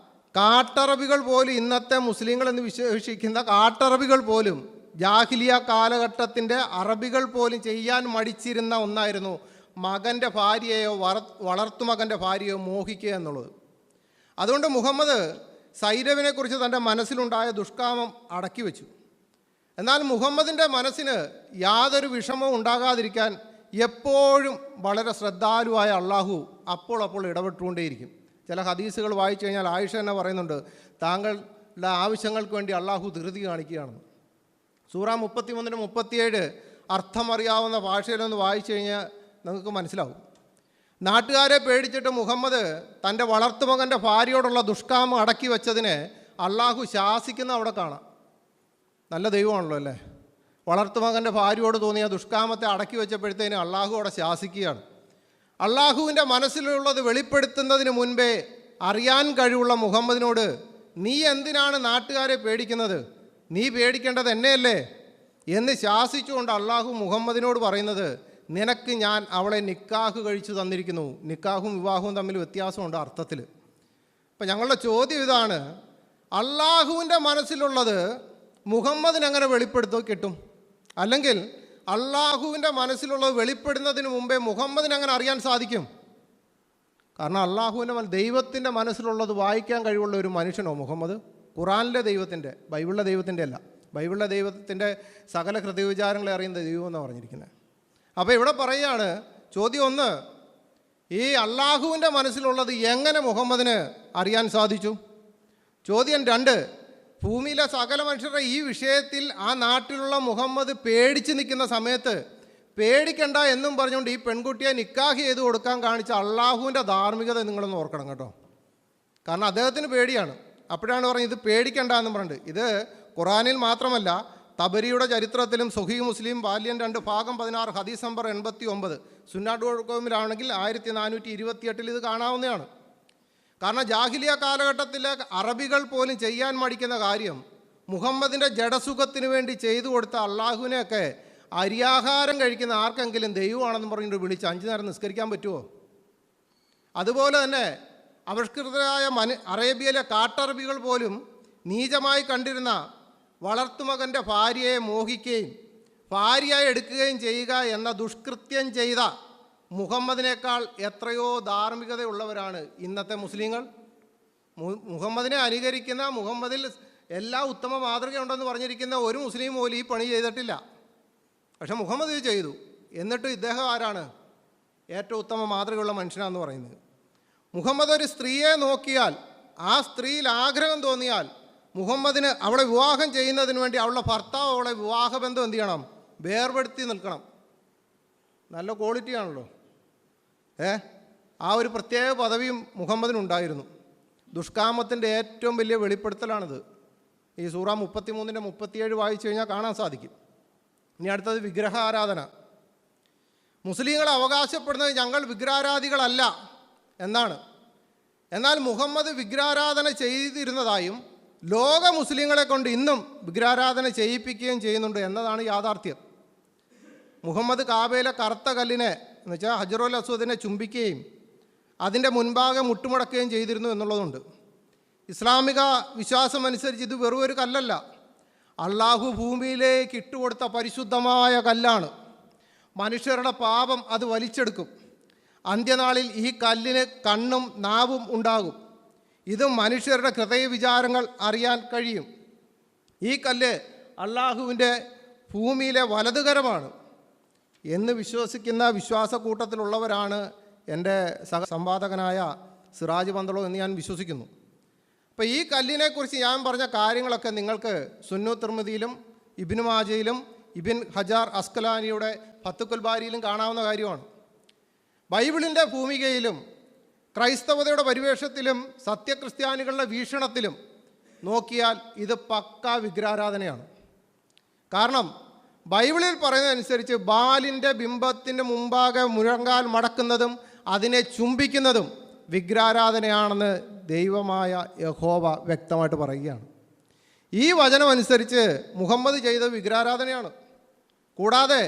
കാട്ടറബികൾ പോലും, ഇന്നത്തെ മുസ്ലിങ്ങൾ എന്ന് വിശേഷിക്കുന്ന കാട്ടറബികൾ പോലും, ജാഹിലിയ കാലഘട്ടത്തിൻ്റെ അറബികൾ പോലും ചെയ്യാൻ മടിച്ചിരുന്ന ഒന്നായിരുന്നു മകൻ്റെ ഭാര്യയോ വളർത്തുമകൻ്റെ ഭാര്യയോ മോഹിക്കുക എന്നുള്ളത്. അതുകൊണ്ട് മുഹമ്മദ് സൈനബിനെക്കുറിച്ച് തൻ്റെ മനസ്സിലുണ്ടായ ദുഷ്കാമം അടക്കി വെച്ചു. എന്നാൽ മുഹമ്മദിൻ്റെ മനസ്സിന് യാതൊരു വിഷമവും ഉണ്ടാകാതിരിക്കാൻ എപ്പോഴും വളരെ ശ്രദ്ധാലുവായ അള്ളാഹു അപ്പോൾ ഇടപെട്ടുകൊണ്ടേയിരിക്കും. ചില ഹദീസുകൾ വായിച്ചു കഴിഞ്ഞാൽ ആയിഷ തന്നെ പറയുന്നുണ്ട്, താങ്കളുടെ ആവശ്യങ്ങൾക്ക് വേണ്ടി അള്ളാഹു ധൃതി കാണിക്കുകയാണെന്ന്. സൂറ 33-37 അർത്ഥമറിയാവുന്ന ഭാഷയിലൊന്ന് വായിച്ചു കഴിഞ്ഞാൽ നിങ്ങൾക്ക് മനസ്സിലാവും. നാട്ടുകാരെ പേടിച്ചിട്ട് മുഹമ്മദ് തൻ്റെ വളർത്തുമകൻ്റെ ഭാര്യയോടുള്ള ദുഷ്കാമം അടക്കി വെച്ചതിനെ അള്ളാഹു ശാസിക്കുന്ന അവിടെ കാണാം. നല്ല ദൈവമാണല്ലോ അല്ലേ? വളർത്തുമകൻ്റെ ഭാര്യയോട് തോന്നിയ ദുഷ്കാമത്തെ അടക്കി വെച്ചപ്പോഴത്തേന് അള്ളാഹു അവിടെ ശാസിക്കുകയാണ്. അള്ളാഹുവിൻ്റെ മനസ്സിലുള്ളത് വെളിപ്പെടുത്തുന്നതിന് മുൻപേ അറിയാൻ കഴിവുള്ള മുഹമ്മദിനോട് നീ എന്തിനാണ് നാട്ടുകാരെ പേടിക്കുന്നത്, നീ പേടിക്കേണ്ടത് എന്നെയല്ലേ എന്ന് ശാസിച്ചുകൊണ്ട് അള്ളാഹു മുഹമ്മദിനോട് പറയുന്നത്, നിനക്ക് ഞാൻ അവളെ നിക്കാഹ് കഴിച്ചു തന്നിരിക്കുന്നു. നിക്കാഹും വിവാഹവും തമ്മിൽ വ്യത്യാസമുണ്ട് അർത്ഥത്തിൽ. അപ്പം ഞങ്ങളുടെ ചോദ്യം ഇതാണ്, അള്ളാഹുവിൻ്റെ മനസ്സിലുള്ളത് മുഹമ്മദിന് എങ്ങനെ വെളിപ്പെടുത്തോ കിട്ടും? അല്ലെങ്കിൽ അള്ളാഹുവിൻ്റെ മനസ്സിലുള്ളത് വെളിപ്പെടുന്നതിന് മുമ്പേ മുഹമ്മദിന് അങ്ങനെ അറിയാൻ സാധിക്കും? കാരണം അള്ളാഹുവിൻ്റെ ദൈവത്തിൻ്റെ മനസ്സിലുള്ളത് വായിക്കാൻ കഴിവുള്ള ഒരു മനുഷ്യനോ മുഹമ്മദ്? ഖുറാനിലെ ദൈവത്തിൻ്റെ, ബൈബിളിലെ ദൈവത്തിൻ്റെ അല്ല. ബൈബിളിലെ ദൈവത്തിൻ്റെ സകല ഹൃദയവിചാരങ്ങളെ അറിയുന്ന ദൈവം എന്നാണ് പറഞ്ഞിരിക്കുന്നത്. അപ്പോൾ ഇവിടെ പറയുകയാണ്, ചോദ്യം ഒന്ന്, ഈ അള്ളാഹുവിൻ്റെ മനസ്സിലുള്ളത് എങ്ങനെ മുഹമ്മദിന് അറിയാൻ സാധിച്ചു? ചോദ്യം രണ്ട്, ഭൂമിയിലെ സകല മനുഷ്യരുടെ ഈ വിഷയത്തിൽ ആ നാട്ടിലുള്ള മുഹമ്മദ് പേടിച്ച് നിൽക്കുന്ന സമയത്ത് പേടിക്കണ്ട എന്നും പറഞ്ഞുകൊണ്ട് ഈ പെൺകുട്ടിയെ നിക്കാഹ് ചെയ്ത് കൊടുക്കാൻ കാണിച്ച അള്ളാഹുവിൻ്റെ ധാർമ്മികത നിങ്ങളൊന്ന് ഓർക്കണം കേട്ടോ. കാരണം അദ്ദേഹത്തിന് പേടിയാണ്. അപ്പോഴാണ് പറഞ്ഞത് ഇത് പേടിക്കണ്ട എന്നും പറഞ്ഞിട്ട്. ഇത് ഖുറാനിൽ മാത്രമല്ല, തബരിയുടെ ചരിത്രത്തിലും സുഹീഹ് മുസ്ലിം വാല്യം 2 ഭാഗം 16 ഹദീസ് നമ്പർ 89 സുന്നാഡുകോമിലാണെങ്കിൽ 1428 ഇത് കാണാവുന്നതാണ്. കാരണം ജാഹിലിയ കാലഘട്ടത്തിലെ അറബികൾ പോലും ചെയ്യാൻ മടിക്കുന്ന കാര്യം മുഹമ്മദിൻ്റെ ജഡസുഖത്തിന് വേണ്ടി ചെയ്തു കൊടുത്ത അള്ളാഹുവിനെയൊക്കെ അരിയാഹാരം കഴിക്കുന്ന ആർക്കെങ്കിലും ദൈവമാണെന്ന് പറഞ്ഞിട്ട് വിളിച്ച് 5 നേരം നിസ്കരിക്കാൻ പറ്റുമോ? അതുപോലെ തന്നെ അപഷ്കൃതരായ അറേബ്യയിലെ കാട്ടറബികൾ പോലും നീചമായി കണ്ടിരുന്ന വളർത്തുമകൻ്റെ ഭാര്യയെ മോഹിക്കുകയും ഭാര്യയായി എടുക്കുകയും ചെയ്യുക എന്ന ദുഷ്കൃത്യം ചെയ്ത മുഹമ്മദിനേക്കാൾ എത്രയോ ധാർമ്മികതയുള്ളവരാണ് ഇന്നത്തെ മുസ്ലിങ്ങൾ. മുഹമ്മദിനെ അനുകരിക്കുന്ന, മുഹമ്മദിൽ എല്ലാ ഉത്തമ മാതൃകയുണ്ടെന്ന് പറഞ്ഞിരിക്കുന്ന ഒരു മുസ്ലിം പോലും ഈ പണി ചെയ്തിട്ടില്ല. പക്ഷെ മുഹമ്മദ് ഇത് ചെയ്തു. എന്നിട്ട് ഇദ്ദേഹം ആരാണ്? ഏറ്റവും ഉത്തമ മാതൃകയുള്ള മനുഷ്യനാണെന്ന് പറയുന്നത്. മുഹമ്മദ് ഒരു സ്ത്രീയെ നോക്കിയാൽ, ആ സ്ത്രീയിൽ ആഗ്രഹം തോന്നിയാൽ മുഹമ്മദിന് അവളെ വിവാഹം ചെയ്യുന്നതിന് വേണ്ടി അവളുടെ ഭർത്താവ് അവളെ വിവാഹബന്ധം എന്ത് ചെയ്യണം? വേർപെടുത്തി നിൽക്കണം. നല്ല ക്വാളിറ്റിയാണല്ലോ. ആ ഒരു പ്രത്യേക പദവിയും മുഹമ്മദിനുണ്ടായിരുന്നു. ദുഷ്കാമത്തിൻ്റെ ഏറ്റവും വലിയ വെളിപ്പെടുത്തലാണിത്. ഈ സൂറ 33 37 വായിച്ചു കഴിഞ്ഞാൽ കാണാൻ സാധിക്കും. ഇനി അടുത്തത് വിഗ്രഹാരാധന. മുസ്ലിങ്ങൾ അവകാശപ്പെടുന്നത് ഞങ്ങൾ വിഗ്രഹാരാധികളല്ല എന്നാണ്. എന്നാൽ മുഹമ്മദ് വിഗ്രഹാരാധന ചെയ്തിരുന്നതായും ലോക മുസ്ലിങ്ങളെ കൊണ്ട് ഇന്നും വിഗ്രഹാരാധന ചെയ്യിപ്പിക്കുകയും ചെയ്യുന്നുണ്ട് എന്നതാണ് യാഥാർത്ഥ്യം. മുഹമ്മദ് കാബയിലെ കറുത്ത കല്ലിനെ എന്ന് വെച്ചാൽ ഹജറുൽ അസ്വദിനെ ചുംബിക്കുകയും അതിൻ്റെ മുൻപാകെ മുട്ടുമടക്കുകയും ചെയ്തിരുന്നു എന്നുള്ളതുണ്ട്. ഇസ്ലാമിക വിശ്വാസമനുസരിച്ച് ഇത് വെറും ഒരു കല്ലല്ല, അള്ളാഹു ഭൂമിയിലേക്ക് ഇട്ടുകൊടുത്ത പരിശുദ്ധമായ കല്ലാണ്. മനുഷ്യരുടെ പാപം അത് വലിച്ചെടുക്കും. അന്ത്യനാളിൽ ഈ കല്ലിന് കണ്ണും നാവും ഉണ്ടാകും. ഇത് മനുഷ്യരുടെ ഹൃദയവിചാരങ്ങൾ അറിയാൻ കഴിയും. ഈ കല്ല് അള്ളാഹുവിൻ്റെ ഭൂമിയിലെ വലതുകരമാണ് എന്ന് വിശ്വസിക്കുന്ന വിശ്വാസക്കൂട്ടത്തിലുള്ളവരാണ് എൻ്റെ സംവാദകനായ സിറാജ് പന്തളോ എന്ന് ഞാൻ വിശ്വസിക്കുന്നു. അപ്പോൾ ഈ കല്ലിനെക്കുറിച്ച് ഞാൻ പറഞ്ഞ കാര്യങ്ങളൊക്കെ നിങ്ങൾക്ക് സുന്നു തിർമിദിയിലും ഇബ്നു മാജയിലും ഇബിൻ ഹജാർ അസ്കലാനിയുടെ ഫത്തുൽ ബാരിയിലും കാണാവുന്ന കാര്യമാണ്. ബൈബിളിൻ്റെ ഭൂമികയിലും ക്രൈസ്തവതയുടെ പരിവേഷത്തിലും സത്യക്രിസ്ത്യാനികളുടെ വീക്ഷണത്തിലും നോക്കിയാൽ ഇത് പക്കാ വിഗ്രഹാരാധനയാണ്. കാരണം ബൈബിളിൽ പറയുന്നതനുസരിച്ച് ബാലിൻ്റെ ബിംബത്തിൻ്റെ മുമ്പാകെ മുഴങ്കാൽ മടക്കുന്നതും അതിനെ ചുംബിക്കുന്നതും വിഗ്രഹാരാധനയാണെന്ന് ദൈവമായ യഹോവ വ്യക്തമായിട്ട് പറയുകയാണ്. ഈ വചനം അനുസരിച്ച് മുഹമ്മദ് ചെയ്തത് വിഗ്രഹാരാധനയാണ്. കൂടാതെ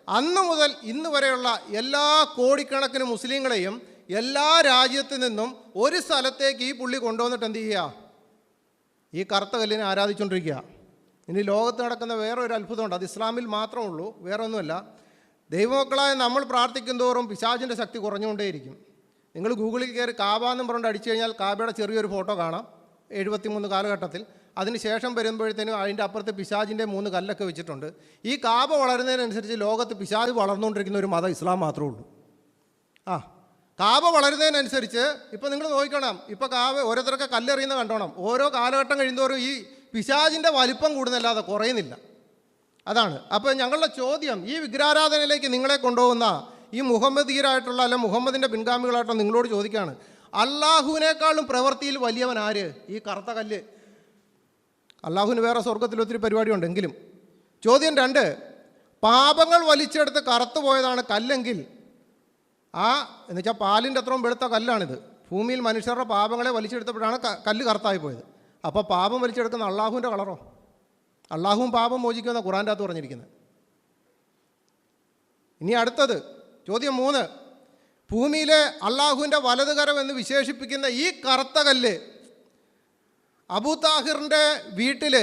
അന്നു മുതൽ ഇന്ന് വരെയുള്ള എല്ലാ കോടിക്കണക്കിന് മുസ്ലിങ്ങളെയും എല്ലാ രാജ്യത്തു നിന്നും ഒരു സ്ഥലത്തേക്ക് ഈ പുള്ളി കൊണ്ടുവന്നിട്ട് എന്ത് ചെയ്യുക? ഈ കറുത്ത കല്ലിനെ ആരാധിച്ചുകൊണ്ടിരിക്കുക. ഇനി ലോകത്ത് നടക്കുന്ന വേറൊരു അത്ഭുതമുണ്ട്. അത് ഇസ്ലാമിൽ മാത്രമേ ഉള്ളൂ, വേറെ ഒന്നുമല്ല. ദൈവമക്കളായ നമ്മൾ പ്രാർത്ഥിക്കും തോറും പിശാചിൻ്റെ ശക്തി കുറഞ്ഞുകൊണ്ടേയിരിക്കും. നിങ്ങൾ ഗൂഗിളിൽ കയറി കാബ എന്നും പറഞ്ഞുകൊണ്ട് അടിച്ചു കഴിഞ്ഞാൽ കാബയുടെ ചെറിയൊരു ഫോട്ടോ കാണാം 73 കാലഘട്ടത്തിൽ. അതിന് ശേഷം വരുമ്പോഴത്തേനും അതിൻ്റെ അപ്പുറത്ത് പിശാചിൻ്റെ 3 കല്ലൊക്കെ വെച്ചിട്ടുണ്ട്. ഈ കാബ വളരുന്നതിനനുസരിച്ച് ലോകത്ത് പിശാച് വളർന്നുകൊണ്ടിരിക്കുന്ന ഒരു മതം ഇസ്ലാം മാത്രമേ ഉള്ളൂ. കാബ വളരുന്നതിനനുസരിച്ച് ഇപ്പോൾ നിങ്ങൾ നോക്കണം, ഇപ്പോൾ കാബ ഓരോരുത്തരൊക്കെ കല്ലെറിയുന്ന കണ്ടോണം. ഓരോ കാലഘട്ടം കഴിയുന്നതോറും ഈ പിശാചിൻ്റെ വലിപ്പം കൂടുന്നല്ലാതെ കുറയുന്നില്ല. അതാണ്. അപ്പോൾ ഞങ്ങളുടെ ചോദ്യം, ഈ വിഗ്രഹാരാധനയിലേക്ക് നിങ്ങളെ കൊണ്ടുപോകുന്ന ഈ മുഹമ്മദീയരായിട്ടുള്ള അല്ല മുഹമ്മദിൻ്റെ പിൻഗാമികളായിട്ടുള്ള നിങ്ങളോട് ചോദിക്കുകയാണ്, അള്ളാഹുവിനേക്കാളും പ്രവൃത്തിയിൽ വലിയവൻ ആര്? ഈ കറുത്ത കല്ല്. അള്ളാഹുവിന് വേറെ സ്വർഗത്തിൽ ഒത്തിരി പരിപാടിയുണ്ടെങ്കിലും ചോദ്യം 2, പാപങ്ങൾ വലിച്ചെടുത്ത് കറുത്തു പോയതാണ് കല്ലെങ്കിൽ എന്നുവെച്ചാൽ പാലിൻ്റെ അത്രയും വെളുത്ത കല്ലാണിത്. ഭൂമിയിൽ മനുഷ്യരുടെ പാപങ്ങളെ വലിച്ചെടുത്തപ്പോഴാണ് കല്ല് കറുത്തായി പോയത്. അപ്പോൾ പാപം വലിച്ചെടുക്കുന്ന അള്ളാഹുവിൻ്റെ കളറോ? അള്ളാഹുവും പാപം മോചിക്കുമെന്ന ഖുറാൻ്റെ അകത്ത് പറഞ്ഞിരിക്കുന്നത്. ഇനി അടുത്തത് ചോദ്യം 3, ഭൂമിയിലെ അള്ളാഹുവിൻ്റെ വലതുകരം എന്ന് വിശേഷിപ്പിക്കുന്ന ഈ കറുത്ത കല്ല് അബൂ താഹിറിൻ്റെ വീട്ടിൽ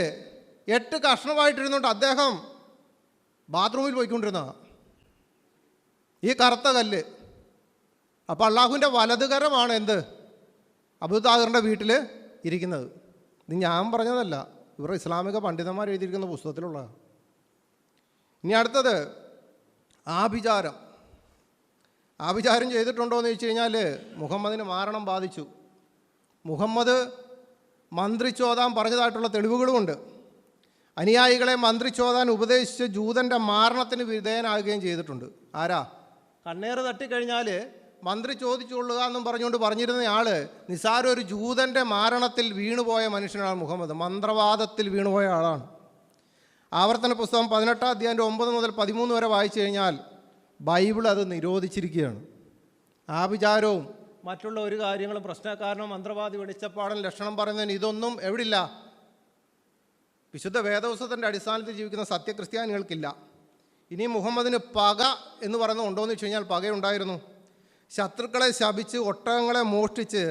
8 കഷ്ണമായിട്ടിരുന്നുകൊണ്ട് അദ്ദേഹം ബാത്റൂമിൽ പോയിക്കൊണ്ടിരുന്നതാണ് ഈ കറുത്ത കല്ല്. അപ്പോൾ അള്ളാഹുവിൻ്റെ വലതുകരമാണ് എന്ത്? അബൂ താഹിറിൻ്റെ വീട്ടിൽ ഇരിക്കുന്നത്. ഇത് ഞാൻ പറഞ്ഞതല്ല, ഇവരുടെ ഇസ്ലാമിക പണ്ഡിതന്മാർ എഴുതിയിരിക്കുന്ന പുസ്തകത്തിലുള്ളതാണ്. ഇനി അടുത്തത് ആഭിചാരം ചെയ്തിട്ടുണ്ടോ എന്ന് ചോദിച്ചു കഴിഞ്ഞാൽ മുഹമ്മദിന് മാരണം ബാധിച്ചു. മുഹമ്മദ് മന്ത്രിച്ചോദാൻ പറഞ്ഞതായിട്ടുള്ള തെളിവുകളുമുണ്ട്. അനുയായികളെ മന്ത്രിച്ചോദാൻ ഉപദേശിച്ച് ജൂതൻ്റെ മാരണത്തിന് വിധേയനാകുകയും ചെയ്തിട്ടുണ്ട്. ആരാ? കണ്ണേറ് തട്ടിക്കഴിഞ്ഞാൽ മന്ത്രി ചോദിച്ചുകൊള്ളുക എന്നും പറഞ്ഞുകൊണ്ട് പറഞ്ഞിരുന്നയാൾ നിസാര ഒരു ജൂതൻ്റെ മാരണത്തിൽ വീണുപോയ മനുഷ്യനാണ് മുഹമ്മദ്. മന്ത്രവാദത്തിൽ വീണുപോയ ആളാണ്. ആവർത്തന പുസ്തകം 18 അധ്യായം 9 മുതൽ 13 വരെ വായിച്ചു കഴിഞ്ഞാൽ ബൈബിൾ അത് നിരോധിച്ചിരിക്കുകയാണ്. ആഭിചാരവും മറ്റുള്ള ഒരു കാര്യങ്ങളും പ്രശ്നക്കാരനോ മന്ത്രവാദി വെളിച്ചപ്പാടൻ ലക്ഷണം പറയുന്നതിന് ഇതൊന്നും എവിടില്ല? വിശുദ്ധ വേദപുസ്തകത്തിൻ്റെ അടിസ്ഥാനത്തിൽ ജീവിക്കുന്ന സത്യക്രിസ്ത്യാനികൾക്കില്ല. ഇനി മുഹമ്മദിന് പക എന്ന് പറയുന്നത് ഉണ്ടോ എന്ന് വെച്ച് കഴിഞ്ഞാൽ പകയുണ്ടായിരുന്നു. ശത്രുക്കളെ ശപിച്ച് ഒട്ടകങ്ങളെ മോഷ്ടിച്ച്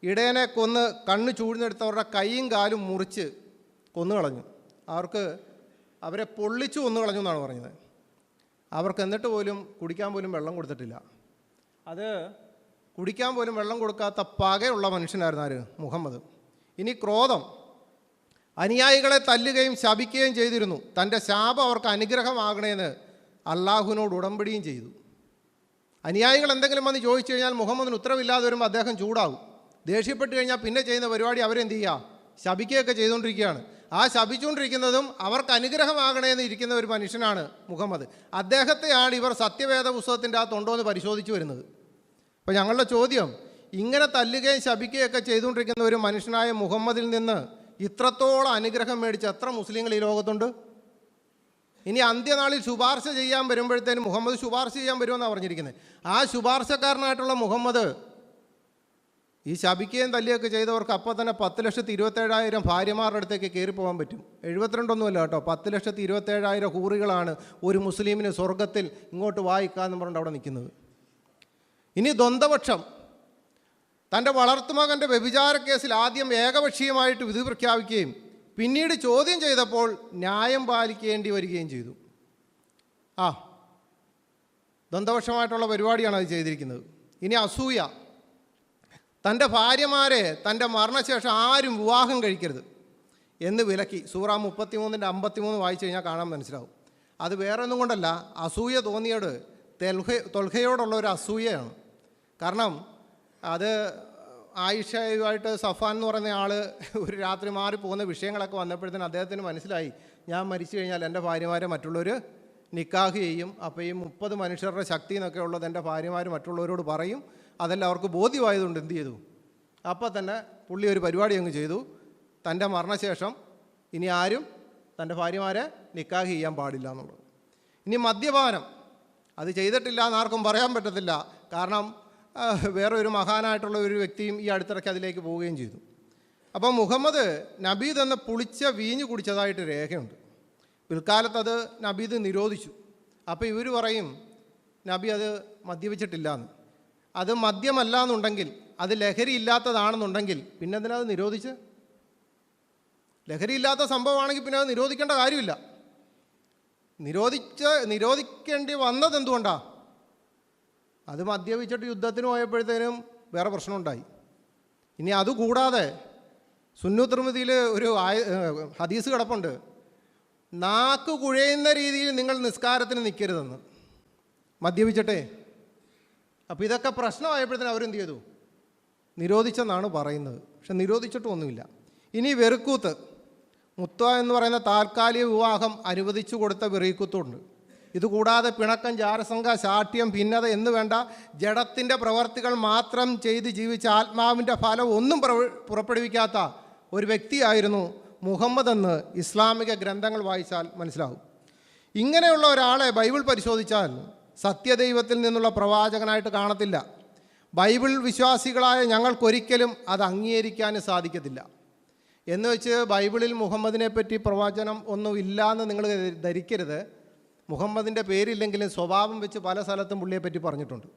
ഇടയനെ കൊന്ന് കണ്ണ് ചൂഴ്ന്നെടുത്തവരുടെ കൈയും കാലും മുറിച്ച് കൊന്നുകളഞ്ഞു. അവരെ പൊള്ളിച്ചു കൊന്നുകളഞ്ഞു എന്നാണ് പറഞ്ഞത്. അവർക്ക് എന്നിട്ട് പോലും കുടിക്കാൻ പോലും വെള്ളം കൊടുത്തിട്ടില്ല. അത് കുടിക്കാൻ പോലും വെള്ളം കൊടുക്കാത്ത പകയുള്ള മനുഷ്യനായിരുന്നു ആര്? മുഹമ്മദ്. ഇനി ക്രോധം. അനുയായികളെ തല്ലുകയും ശപിക്കുകയും ചെയ്തിരുന്നു. തൻ്റെ ശാപം അവർക്ക് അനുഗ്രഹമാകണേന്ന് അള്ളാഹുവിനോട് ഉടമ്പടിയും ചെയ്തു. അനുയായികൾ എന്തെങ്കിലും വന്ന് ചോദിച്ചു കഴിഞ്ഞാൽ മുഹമ്മദിന് ഉത്തരവില്ലാതെ വരുമ്പോൾ അദ്ദേഹം ചൂടാവും. ദേഷ്യപ്പെട്ട് കഴിഞ്ഞാൽ പിന്നെ ചെയ്യുന്ന പരിപാടി അവരെന്ത് ചെയ്യുക? ശപിക്കുകയൊക്കെ ചെയ്തുകൊണ്ടിരിക്കുകയാണ്. ആ ശപിച്ചുകൊണ്ടിരിക്കുന്നതും അവർക്ക് അനുഗ്രഹമാകണേന്ന് ഇരിക്കുന്ന ഒരു മനുഷ്യനാണ് മുഹമ്മദ്. അദ്ദേഹത്തെയാണ് ഇവർ സത്യവേദ പുസ്തകത്തിൻ്റെ അകത്തുണ്ടോ എന്ന് പരിശോധിച്ച് വരുന്നത്. അപ്പോൾ ഞങ്ങളുടെ ചോദ്യം, ഇങ്ങനെ തല്ലുകയും ശപിക്കുകയൊക്കെ ചെയ്തുകൊണ്ടിരിക്കുന്ന ഒരു മനുഷ്യനായ മുഹമ്മദിൽ നിന്ന് ഇത്രത്തോളം അനുഗ്രഹം മേടിച്ച് എത്ര മുസ്ലിങ്ങൾ ഈ ലോകത്തുണ്ട്? ഇനി അന്ത്യനാളിൽ ശുപാർശ ചെയ്യാൻ വരുമ്പോഴത്തേനും മുഹമ്മദ് ശുപാർശ ചെയ്യാൻ വരുമെന്നാണ് പറഞ്ഞിരിക്കുന്നത്. ആ ശുപാർശക്കാരനായിട്ടുള്ള മുഹമ്മദ് ഈ ശപിക്കുകയും തല്ലിയൊക്കെ ചെയ്തവർക്ക് അപ്പോൾ തന്നെ 10,27,000 ഭാര്യമാരുടെ അടുത്തേക്ക് കയറിപ്പോകാൻ പറ്റും. 72 കേട്ടോ, 10,27,000 ഹൂറികളാണ് ഒരു മുസ്ലിമിന് സ്വർഗത്തിൽ ഇങ്ങോട്ട് വായിക്കാമെന്ന് പറഞ്ഞിട്ട് അവിടെ നിൽക്കുന്നത്. ഇനി ദ്വന്ദ്വപക്ഷം. തൻ്റെ വളർത്തുമകൻ്റെ വ്യഭിചാര കേസിൽ ആദ്യം ഏകപക്ഷീയമായിട്ട് വിധി പ്രഖ്യാപിക്കുകയും പിന്നീട് ചോദ്യം ചെയ്തപ്പോൾ ന്യായം പാലിക്കേണ്ടി വരികയും ചെയ്തു. ദ്വന്ദ്വപക്ഷമായിട്ടുള്ള പരിപാടിയാണ് അത് ചെയ്തിരിക്കുന്നത്. ഇനി അസൂയ. തൻ്റെ ഭാര്യമാരെ തൻ്റെ മരണശേഷം ആരും വിവാഹം കഴിക്കരുത് എന്ന് വിലക്കി. സൂറ 33-53 വായിച്ചു കഴിഞ്ഞാൽ കാണാൻ മനസ്സിലാവും. അത് വേറെ ഒന്നും കൊണ്ടല്ല, അസൂയ തോന്നിയത് തൊൽഹയോടുള്ള ഒരു അസൂയയാണ്. കാരണം അത് ആയിഷയുമായിട്ട് സഫാൻ എന്ന് പറയുന്ന ആൾ ഒരു രാത്രി മാറിപ്പോകുന്ന വിഷയങ്ങളൊക്കെ വന്നപ്പോഴത്തേന് അദ്ദേഹത്തിന് മനസ്സിലായി, ഞാൻ മരിച്ചു കഴിഞ്ഞാൽ എൻ്റെ ഭാര്യമാരെ മറ്റുള്ളവർ നിക്കാഹ് ചെയ്യും. അപ്പോൾ ഈ 30 മനുഷ്യരുടെ ശക്തി എന്നൊക്കെ ഉള്ളത് എൻ്റെ ഭാര്യമാർ മറ്റുള്ളവരോട് പറയും. അതെല്ലാം അവർക്ക് ബോധ്യമായതുകൊണ്ട് എന്ത് ചെയ്തു? അപ്പോൾ തന്നെ പുള്ളി ഒരു പരിപാടി അങ്ങ് ചെയ്തു. തൻ്റെ മരണശേഷം ഇനി ആരും തൻ്റെ ഭാര്യമാരെ നിക്കാഹ് ചെയ്യാൻ പാടില്ല എന്നുള്ളത്. ഇനി മദ്യപാനം. അത് ചെയ്തിട്ടില്ല എന്നാർക്കും പറയാൻ പറ്റത്തില്ല. കാരണം വേറെ ഒരു മഹാനായിട്ടുള്ള ഒരു വ്യക്തിയും ഈ അടുത്തിടയ്ക്ക് അതിലേക്ക് പോവുകയും ചെയ്തു. അപ്പോൾ മുഹമ്മദ് നബീദ് എന്ന പുളിച്ച വീഞ്ഞ് കുടിച്ചതായിട്ട് രേഖയുണ്ട്. പിൽക്കാലത്ത് അത് നബീദ് നിരോധിച്ചു. അപ്പോൾ ഇവർ പറയും നബി അത് മദ്യപിച്ചിട്ടില്ല എന്ന്. അത് മദ്യമല്ല എന്നുണ്ടെങ്കിൽ, അത് ലഹരി ഇല്ലാത്തതാണെന്നുണ്ടെങ്കിൽ പിന്നെ എന്തിനത് നിരോധിച്ച്? ലഹരിയില്ലാത്ത സംഭവമാണെങ്കിൽ പിന്നെ അത് നിരോധിക്കേണ്ട കാര്യമില്ല. നിരോധിക്കേണ്ടി വന്നത് എന്തുകൊണ്ടാണ്? അത് മദ്യപിച്ചിട്ട് യുദ്ധത്തിന് പോയപ്പോഴത്തേനും വേറെ പ്രശ്നമുണ്ടായി. ഇനി അതുകൂടാതെ സുന്നു തിർമിദിയിൽ ഒരു ഹദീസ് കിടപ്പുണ്ട്, നാക്ക് കുഴയുന്ന രീതിയിൽ നിങ്ങൾ നിസ്കാരത്തിന് നിൽക്കരുതെന്ന്, മദ്യപിച്ചിട്ടേ. അപ്പോൾ ഇതൊക്കെ പ്രശ്നമായപ്പോഴത്തേനും അവരെന്ത് ചെയ്തു? നിരോധിച്ചെന്നാണ് പറയുന്നത്. പക്ഷെ നിരോധിച്ചിട്ടും ഒന്നുമില്ല. ഇനി വെറുക്കൂത്ത്. മുത്ത എന്ന് പറയുന്ന താൽക്കാലിക വിവാഹം അനുവദിച്ചു കൊടുത്ത വെറിക്കൂത്തുണ്ട്. ഇതുകൂടാതെ പിണക്കം, ജാരസംഘ, ശാഠ്യം, ഭിന്നത എന്ന് വേണ്ട ജഡത്തിൻ്റെ പ്രവർത്തികൾ മാത്രം ചെയ്ത് ജീവിച്ച ആത്മാവിൻ്റെ ഫലം ഒന്നും പുറപ്പെടുവിക്കാത്ത ഒരു വ്യക്തിയായിരുന്നു മുഹമ്മദ് എന്ന് ഇസ്ലാമിക ഗ്രന്ഥങ്ങൾ വായിച്ചാൽ മനസ്സിലാവും. ഇങ്ങനെയുള്ള ഒരാളെ ബൈബിൾ പരിശോധിച്ചാൽ സത്യദൈവത്തിൽ നിന്നുള്ള പ്രവാചകനായിട്ട് കാണത്തില്ല. ബൈബിൾ വിശ്വാസികളായ ഞങ്ങൾക്കൊരിക്കലും അത് അംഗീകരിക്കാൻ സാധിക്കത്തില്ല. എന്ന് വെച്ച് ബൈബിളിൽ മുഹമ്മദിനെ പറ്റി പ്രവചനം ഒന്നും ഇല്ലയെന്ന് നിങ്ങൾ ധരിക്കരുത്. മുഹമ്മദിൻ്റെ പേരില്ലെങ്കിലും സ്വഭാവം വെച്ച് പല സ്ഥലത്തും പുള്ളിയെപ്പറ്റി പറഞ്ഞിട്ടുണ്ട്.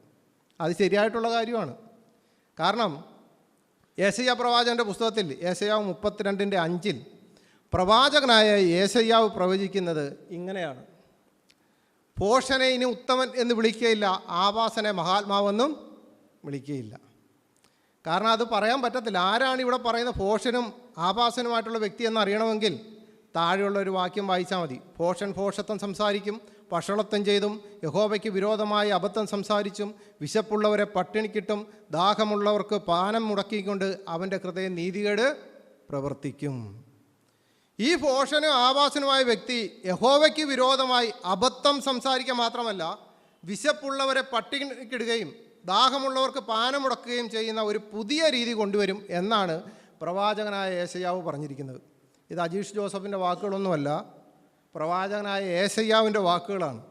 അത് ശരിയായിട്ടുള്ള കാര്യമാണ്. കാരണം യേശയ്യാ പ്രവാചകൻ്റെ പുസ്തകത്തിൽ യേശയ്യാവ് 32:5 പ്രവാചകനായ യേശയ്യാവ് പ്രവചിക്കുന്നത് ഇങ്ങനെയാണ്: ഭോഷനെ ഇനി ഉത്തമൻ എന്ന് വിളിക്കുകയില്ല, ആവാസനെ മഹാത്മാവെന്നും വിളിക്കുകയില്ല. കാരണം അത് പറയാൻ പറ്റത്തില്ല. ആരാണ് ഇവിടെ പറയുന്ന ഭോഷനും ആഭാസനുമായിട്ടുള്ള വ്യക്തി എന്ന് അറിയണമെങ്കിൽ താഴെയുള്ള ഒരു വാക്യം വായിച്ചാൽ മതി. ഭോഷൻ ഭോഷത്വം സംസാരിക്കും, വഷളത്വം ചെയ്തും യഹോവയ്ക്ക് വിരോധമായി അബദ്ധം സംസാരിച്ചും വിശപ്പുള്ളവരെ പട്ടിണിക്കിട്ടും ദാഹമുള്ളവർക്ക് പാനം മുടക്കിക്കൊണ്ട് അവൻ്റെ ഹൃദയം നീതികേട് പ്രവർത്തിക്കും. ഈ ഭോഷനും ആഭാസനുമായ വ്യക്തി യഹോവയ്ക്ക് വിരോധമായി അബദ്ധം സംസാരിക്കുക മാത്രമല്ല, വിശപ്പുള്ളവരെ പട്ടിണിക്കിടുകയും ദാഹമുള്ളവർക്ക് പാനം മുടക്കുകയും ചെയ്യുന്ന ഒരു പുതിയ രീതി കൊണ്ടുവരും എന്നാണ് പ്രവാചകനായ യേശയ്യാവ് പറഞ്ഞിരിക്കുന്നത്. ഇത് അജീഷ് ജോസഫിൻ്റെ വാക്കുകളൊന്നുമല്ല, പ്രവാചകനായ യേശയ്യാവിൻ്റെ വാക്കുകളാണ്.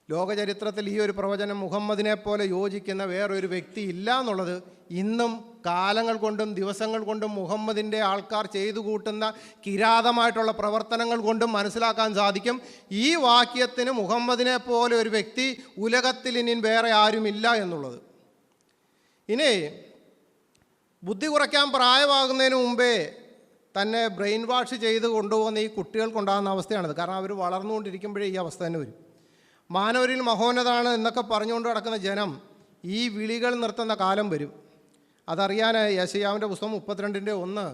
ലോകചരിത്രത്തിൽ ഈ ഒരു പ്രവചനം മുഹമ്മദിനെ പോലെ യോജിക്കുന്ന വേറൊരു വ്യക്തി ഇല്ല എന്നുള്ളത് ഇന്നും കാലങ്ങൾ കൊണ്ടും ദിവസങ്ങൾ കൊണ്ടും മുഹമ്മദിൻ്റെ ആൾക്കാർ ചെയ്തു കൂട്ടുന്ന കിരാതമായിട്ടുള്ള പ്രവർത്തനങ്ങൾ കൊണ്ടും മനസ്സിലാക്കാൻ സാധിക്കും. ഈ വാക്യത്തിന് മുഹമ്മദിനെ പോലെ ഒരു വ്യക്തി ഉലകത്തിൽ ഇനി വേറെ ആരുമില്ല എന്നുള്ളത്. ഇനി ബുദ്ധി കുറയ്ക്കാൻ പ്രായമാകുന്നതിന് മുമ്പേ തന്നെ ബ്രെയിൻ വാഷ് ചെയ്ത് കൊണ്ടുപോകുന്ന ഈ കുട്ടികൾക്കുണ്ടാകുന്ന അവസ്ഥയാണിത്. കാരണം അവർ വളർന്നുകൊണ്ടിരിക്കുമ്പോഴേ ഈ അവസ്ഥ തന്നെ വരും. മാനവരിൽ മഹോന്നതാണ് എന്നൊക്കെ പറഞ്ഞുകൊണ്ട് നടക്കുന്ന ജനം ഈ വിളികൾ നിർത്തുന്ന കാലം വരും. അതറിയാൻ യെശയ്യാവിൻ്റെ പുസ്തകം 32:1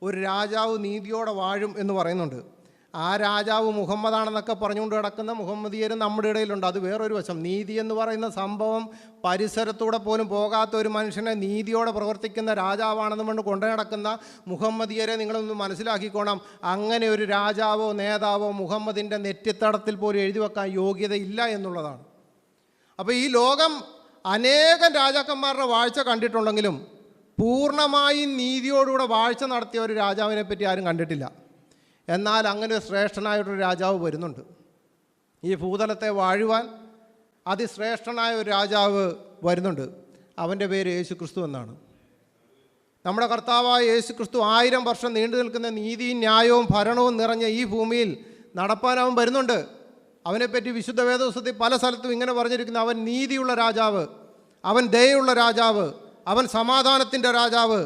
ഒരു രാജാവ് നീതിയോടെ വാഴും എന്ന് പറയുന്നുണ്ട്. ആ രാജാവ് മുഹമ്മദാണെന്നൊക്കെ പറഞ്ഞുകൊണ്ട് കിടക്കുന്ന മുഹമ്മദീയരും നമ്മുടെ ഇടയിലുണ്ട്. അത് വേറൊരു വശം. നീതി എന്ന് പറയുന്ന സംഭവം പരിസരത്തൂടെ പോലും പോകാത്ത ഒരു മനുഷ്യനെ നീതിയോടെ പ്രവർത്തിക്കുന്ന രാജാവാണെന്ന് കൊണ്ട് കൊണ്ടു നടക്കുന്ന മുഹമ്മദീയരെ നിങ്ങളൊന്ന് മനസ്സിലാക്കിക്കോണം. അങ്ങനെ ഒരു രാജാവോ നേതാവോ മുഹമ്മദിൻ്റെ നെറ്റിത്തടത്തിൽ പോലും എഴുതി വെക്കാൻ യോഗ്യതയില്ല എന്നുള്ളതാണ്. അപ്പോൾ ഈ ലോകം അനേകം രാജാക്കന്മാരുടെ വാഴ്ച കണ്ടിട്ടുണ്ടെങ്കിലും പൂർണ്ണമായും നീതിയോടുകൂടെ വാഴ്ച നടത്തിയ ഒരു രാജാവിനെ പറ്റി ആരും കണ്ടിട്ടില്ല. എന്നാൽ അങ്ങനെ ശ്രേഷ്ഠനായൊരു രാജാവ് വരുന്നുണ്ട്. ഈ ഭൂതലത്തെ വാഴുവാൻ അതിശ്രേഷ്ഠനായ ഒരു രാജാവ് വരുന്നുണ്ട്. അവൻ്റെ പേര് യേശു ക്രിസ്തു എന്നാണ്. നമ്മുടെ കർത്താവായ യേശു ക്രിസ്തു 1000 വർഷം നീണ്ടു നിൽക്കുന്ന നീതിയും ന്യായവും ഭരണവും നിറഞ്ഞ ഈ ഭൂമിയിൽ നടപ്പാൻ അവൻ വരുന്നുണ്ട്. അവനെപ്പറ്റി വിശുദ്ധ വേദപുസ്തകത്തിൽ പല സ്ഥലത്തും ഇങ്ങനെ പറഞ്ഞിരിക്കുന്നു: അവൻ നീതിയുള്ള രാജാവ്, അവൻ ദയയുള്ള രാജാവ്, അവൻ സമാധാനത്തിൻ്റെ രാജാവ്,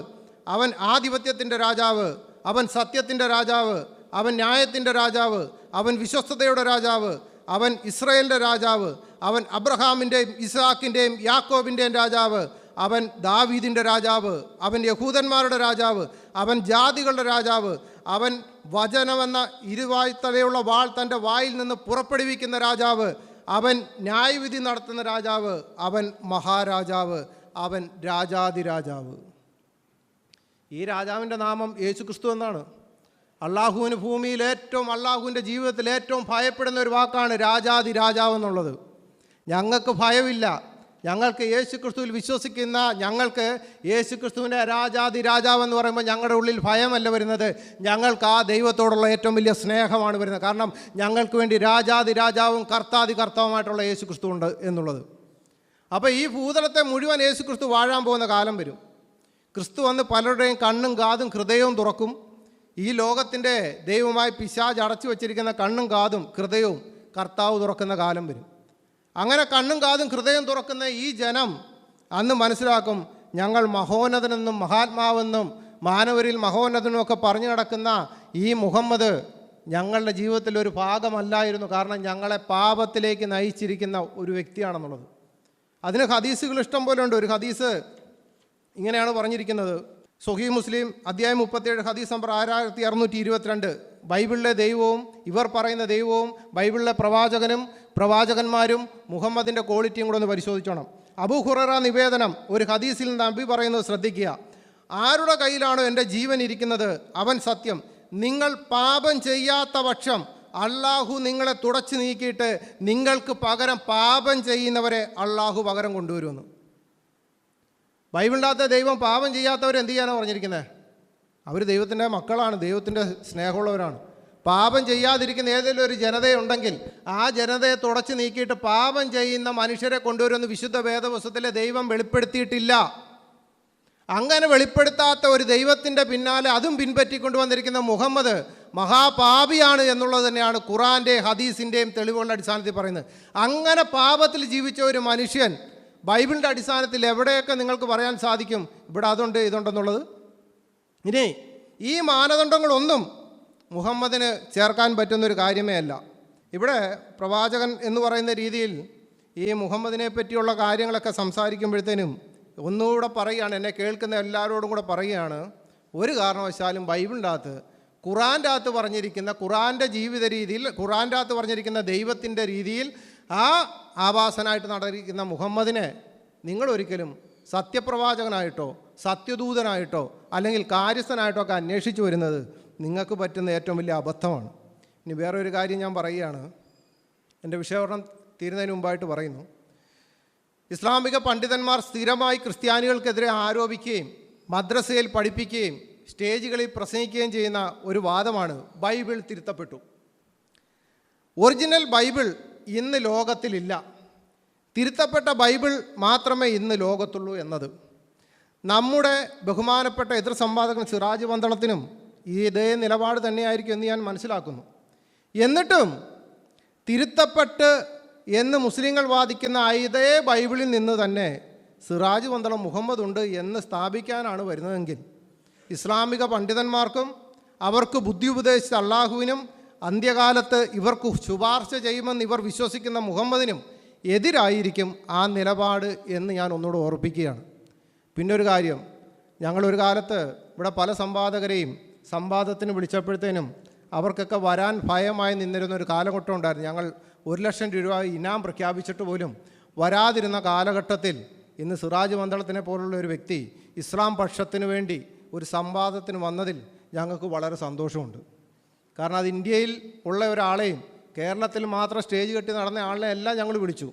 അവൻ ആധിപത്യത്തിൻ്റെ രാജാവ്, അവൻ സത്യത്തിൻ്റെ രാജാവ്, അവൻ ന്യായത്തിൻ്റെ രാജാവ്, അവൻ വിശ്വസ്തതയുടെ രാജാവ്, അവൻ ഇസ്രായേലിൻ്റെ രാജാവ്, അവൻ അബ്രഹാമിൻ്റെയും ഇസ്ഹാക്കിൻ്റെയും യാക്കോബിൻ്റെയും രാജാവ്, അവൻ ദാവീദിൻ്റെ രാജാവ്, അവൻ യഹൂദന്മാരുടെ രാജാവ്, അവൻ ജാതികളുടെ രാജാവ്, അവൻ വചനമെന്ന ഇരുവായ്ത്തലയുള്ള വാൾ തൻ്റെ വായിൽ നിന്ന് പുറപ്പെടുവിക്കുന്ന രാജാവ്, അവൻ ന്യായവിധി നടത്തുന്ന രാജാവ്, അവൻ മഹാരാജാവ്, അവൻ രാജാതിരാജാവ്. ഈ രാജാവിൻ്റെ നാമം യേശു ക്രിസ്തു എന്നാണ്. അള്ളാഹുവിന് ഭൂമിയിൽ അള്ളാഹുവിൻ്റെ ജീവിതത്തിൽ ഏറ്റവും ഭയപ്പെടുന്ന ഒരു വാക്കാണ് രാജാതിരാജാവ് എന്നുള്ളത്. ഞങ്ങൾക്ക് ഭയമില്ല. ഞങ്ങൾക്ക് യേശു ക്രിസ്തുവിൽ വിശ്വസിക്കുന്ന ഞങ്ങൾക്ക് യേശു ക്രിസ്തുവിൻ്റെ രാജാതിരാജാവ് എന്ന് പറയുമ്പോൾ ഞങ്ങളുടെ ഉള്ളിൽ ഭയമല്ല വരുന്നത്, ഞങ്ങൾക്ക് ആ ദൈവത്തോടുള്ള ഏറ്റവും വലിയ സ്നേഹമാണ് വരുന്നത്. കാരണം ഞങ്ങൾക്ക് വേണ്ടി രാജാതിരാജാവും കർത്താവുമായിട്ടുള്ള യേശു ക്രിസ്തു ഉണ്ട് എന്നുള്ളത്. അപ്പോൾ ഈ ഭൂതലത്തെ മുഴുവൻ യേശു ക്രിസ്തു വാഴാൻ പോകുന്ന കാലം വരും. ക്രിസ്തു വന്ന് പലരുടെയും കണ്ണും കാതും ഹൃദയവും തുറക്കും. ഈ ലോകത്തിൻ്റെ ദൈവമായി പിശാച് അടച്ചു വച്ചിരിക്കുന്ന കണ്ണും കാതും ഹൃദയവും കർത്താവ് തുറക്കുന്ന കാലം വരും. അങ്ങനെ കണ്ണും കാതും ഹൃദയം തുറക്കുന്ന ഈ ജനം അന്ന് മനസ്സിലാക്കും, ഞങ്ങൾ മഹോന്നതനെന്നും മഹാത്മാവെന്നും മാനവരിൽ മഹോന്നതനും ഒക്കെ പറഞ്ഞു നടക്കുന്ന ഈ മുഹമ്മദ് ഞങ്ങളുടെ ജീവിതത്തിൽ ഒരു ഭാഗമല്ലായിരുന്നു. കാരണം ഞങ്ങളെ പാപത്തിലേക്ക് നയിച്ചിരിക്കുന്ന ഒരു വ്യക്തിയാണെന്നുള്ളത്. അതിന് ഹദീസുകൾ ഇഷ്ടം പോലെ ഉണ്ട്. ഒരു ഹദീസ് ഇങ്ങനെയാണ് പറഞ്ഞിരിക്കുന്നത്. സ്വഹീഹ് മുസ്ലിം അധ്യായം 37 ഹദീസ് നമ്പർ 6622. ബൈബിളിലെ ദൈവവും ഇവർ പറയുന്ന ദൈവവും ബൈബിളിലെ പ്രവാചകന്മാരും മുഹമ്മദിൻ്റെ ക്വാളിറ്റിയും കൂടെ ഒന്ന് പരിശോധിച്ചോണം. അബൂ ഹുറൈറ നിവേദനം ഒരു ഹദീസിൽ നിന്ന് നബി പറയുന്നത് ശ്രദ്ധിക്കുക: ആരുടെ കയ്യിലാണോ എൻ്റെ ജീവൻ ഇരിക്കുന്നത് അവൻ സത്യം, നിങ്ങൾ പാപം ചെയ്യാത്ത പക്ഷം അള്ളാഹു നിങ്ങളെ തുടച്ചു നീക്കിയിട്ട് നിങ്ങൾക്ക് പകരം പാപം ചെയ്യുന്നവരെ അള്ളാഹു പകരം കൊണ്ടുവരുമെന്ന്. ബൈബിളിനകത്ത് ദൈവം പാപം ചെയ്യാത്തവർ എന്ത് ചെയ്യാനാണ് പറഞ്ഞിരിക്കുന്നത്? അവർ ദൈവത്തിൻ്റെ മക്കളാണ്, ദൈവത്തിൻ്റെ സ്നേഹമുള്ളവരാണ്. പാപം ചെയ്യാതിരിക്കുന്ന ഏതെങ്കിലും ഒരു ജനതയുണ്ടെങ്കിൽ ആ ജനതയെ തുടച്ചു നീക്കിയിട്ട് പാപം ചെയ്യുന്ന മനുഷ്യരെ കൊണ്ടുവരുമെന്ന് വിശുദ്ധ വേദപുസ്തകത്തിലെ ദൈവം വെളിപ്പെടുത്തിയിട്ടില്ല. അങ്ങനെ വെളിപ്പെടുത്താത്ത ഒരു ദൈവത്തിൻ്റെ പിന്നാലെ അതും പിൻപറ്റിക്കൊണ്ടുവന്നിരിക്കുന്ന മുഹമ്മദ് മഹാപാപിയാണ് എന്നുള്ളത് തന്നെയാണ് ഖുറാൻ്റെയും ഹദീസിൻ്റെയും തെളിവുകളുടെ അടിസ്ഥാനത്തിൽ പറയുന്നത്. അങ്ങനെ പാപത്തിൽ ജീവിച്ച ഒരു മനുഷ്യൻ ബൈബിളിൻ്റെ അടിസ്ഥാനത്തിൽ എവിടെയൊക്കെ നിങ്ങൾക്ക് പറയാൻ സാധിക്കും ഇവിടെ അതുണ്ട് ഇതുണ്ടെന്നുള്ളത്? ഇനി ഈ മാനദണ്ഡങ്ങളൊന്നും മുഹമ്മദിന് ചേർക്കാൻ പറ്റുന്നൊരു കാര്യമേ അല്ല. ഇവിടെ പ്രവാചകൻ എന്ന് പറയുന്ന രീതിയിൽ ഈ മുഹമ്മദിനെ പറ്റിയുള്ള കാര്യങ്ങളൊക്കെ സംസാരിക്കുമ്പോഴത്തേനും ഒന്നുകൂടെ പറയുകയാണ്, എന്നെ കേൾക്കുന്ന എല്ലാവരോടും കൂടെ പറയുകയാണ്, ഒരു കാരണവശാലും ബൈബിളിൻ്റെ അകത്ത് ഖുറാൻ്റെ അകത്ത് പറഞ്ഞിരിക്കുന്ന ഖുറാൻ്റെ ജീവിത രീതിയിൽ ഖുറാൻ്റെ അകത്ത് പറഞ്ഞിരിക്കുന്ന ദൈവത്തിൻ്റെ രീതിയിൽ ആ ആവാസനായിട്ട് നടന്നിരിക്കുന്ന മുഹമ്മദിനെ നിങ്ങളൊരിക്കലും സത്യപ്രവാചകനായിട്ടോ സത്യദൂതനായിട്ടോ അല്ലെങ്കിൽ കാര്യസ്ഥനായിട്ടോ ഒക്കെ അന്വേഷിച്ചു വരുന്നത് നിങ്ങൾക്ക് പറ്റുന്ന ഏറ്റവും വലിയ അബദ്ധമാണ്. ഇനി വേറെ ഒരു കാര്യം ഞാൻ പറയുകയാണ്, എൻ്റെ വിഷയവർണ്ണം തീരുന്നതിന് മുമ്പായിട്ട് പറയുന്നു. ഇസ്ലാമിക പണ്ഡിതന്മാർ സ്ഥിരമായി ക്രിസ്ത്യാനികൾക്കെതിരെ ആരോപിക്കുകയും മദ്രസയിൽ പഠിപ്പിക്കുകയും സ്റ്റേജുകളിൽ പ്രസംഗിക്കുകയും ചെയ്യുന്ന ഒരു വാദമാണ് ബൈബിൾ തിരുത്തപ്പെട്ടു. ഒറിജിനൽ ബൈബിൾ ഇന്ന് ലോകത്തിലില്ല, തിരുത്തപ്പെട്ട ബൈബിൾ മാത്രമേ ഇന്ന് ലോകത്തുള്ളൂ എന്നത്. നമ്മുടെ ബഹുമാനപ്പെട്ട എതിർ സംവാദകൻ സിറാജ് പന്തളത്തിനും ഇതേ നിലപാട് തന്നെയായിരിക്കും എന്ന് ഞാൻ മനസ്സിലാക്കുന്നു. എന്നിട്ടും തിരുത്തപ്പെട്ട് എന്ന് മുസ്ലിങ്ങൾ വാദിക്കുന്ന ഇതേ ബൈബിളിൽ നിന്ന് തന്നെ സിറാജ് പന്തളം മുഹമ്മദ് ഉണ്ട് എന്ന് സ്ഥാപിക്കാനാണ് വരുന്നതെങ്കിൽ ഇസ്ലാമിക പണ്ഡിതന്മാർക്കും അവർക്ക് ബുദ്ധി ഉപദേശിച്ച അള്ളാഹുവിനും അന്ത്യകാലത്ത് ഇവർക്ക് ശുപാർശ ചെയ്യുമെന്ന് ഇവർ വിശ്വസിക്കുന്ന മുഹമ്മദിനും എതിരായിരിക്കും ആ നിലപാട് എന്ന് ഞാൻ ഒന്നുകൂടെ ഓർപ്പിക്കുകയാണ്. പിന്നൊരു കാര്യം, ഞങ്ങളൊരു കാലത്ത് ഇവിടെ പല സംവാദകരെയും സംവാദത്തിന് വിളിച്ചപ്പോഴത്തേനും അവർക്കൊക്കെ വരാൻ ഭയമായി നിന്നിരുന്ന ഒരു കാലഘട്ടം ഉണ്ടായിരുന്നു. ഞങ്ങൾ 1,00,000 രൂപ ഇനാം പ്രഖ്യാപിച്ചിട്ട് പോലും വരാതിരുന്ന കാലഘട്ടത്തിൽ ഇന്ന് സിറാജ് പന്തളത്തിനെ പോലുള്ള ഒരു വ്യക്തി ഇസ്ലാം പക്ഷത്തിന് വേണ്ടി ഒരു സംവാദത്തിന് വന്നതിൽ ഞങ്ങൾക്ക് വളരെ സന്തോഷമുണ്ട്. കാരണം അത് ഇന്ത്യയിൽ ഉള്ള ഒരാളെയും കേരളത്തിൽ മാത്രം സ്റ്റേജ് കെട്ടി നടന്ന ആളിനെ എല്ലാം ഞങ്ങൾ വിളിച്ചു.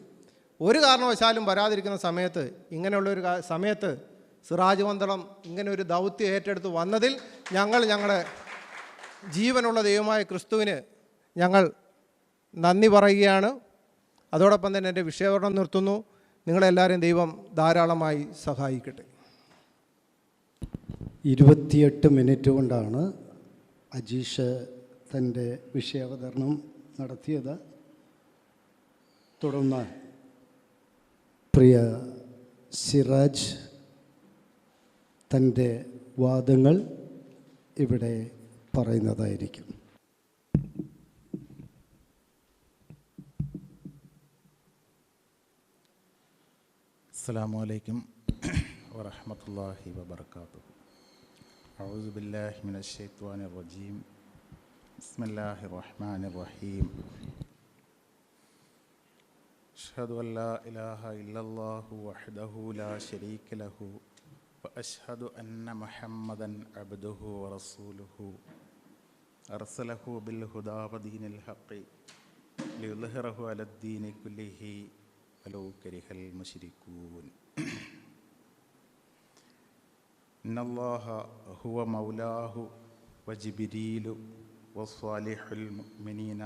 ഒരു കാരണവശാലും വരാതിരിക്കുന്ന സമയത്ത് ഇങ്ങനെയുള്ളൊരു സമയത്ത് സിറാജ് പന്തളം ഇങ്ങനെ ഒരു ദൗത്യം ഏറ്റെടുത്ത് വന്നതിൽ ഞങ്ങളുടെ ജീവനുള്ള ദൈവമായ ക്രിസ്തുവിന് ഞങ്ങൾ നന്ദി പറയുകയാണ്. അതോടൊപ്പം തന്നെ എൻ്റെ വിഷയവർണ്ണം നിർത്തുന്നു. നിങ്ങളെല്ലാവരെയും ദൈവം ധാരാളമായി സഹായിക്കട്ടെ. 28 മിനിറ്റ് കൊണ്ടാണ് അജീഷ് തൻ്റെ വിഷയാവതരണം നടത്തിയത്. തുടർന്ന് പ്രിയ സിറാജ് തൻ്റെ വാദങ്ങൾ ഇവിടെ പറയുന്നതായിരിക്കും. അസ്സലാമു അലൈക്കും വറഹ്മത്തുള്ളാഹി വബറകാതുഹു. അഊദു ബില്ലാഹി മിനശ് ശൈത്വാനിർ റജീം. ബിസ്മില്ലാഹിർ റഹ്മാനിർ റഹീം. അഷ്ഹദു അൻ ലാ ഇലാഹ ഇല്ലല്ലാഹു വഹ്ദഹു ലാ ശരീക ലഹു വഅഷ്ഹദു അന്ന മുഹമ്മദൻ അബ്ദുഹു വറസൂലുഹു അർസലഹു ബിൽ ഹുദാ വദീനിൽ ഹഖ് ലിയുദ്ഹിറഹു അലദ്ദീനി കുല്ലിഹി വലൗ കരിഹൽ മുശ്രികൂൻ. ഇന്നല്ലാഹ ഹുവ മൗലാഹു വജിബ്രീലു വസ്സാലിഹുൽ മുഅ്മിനീന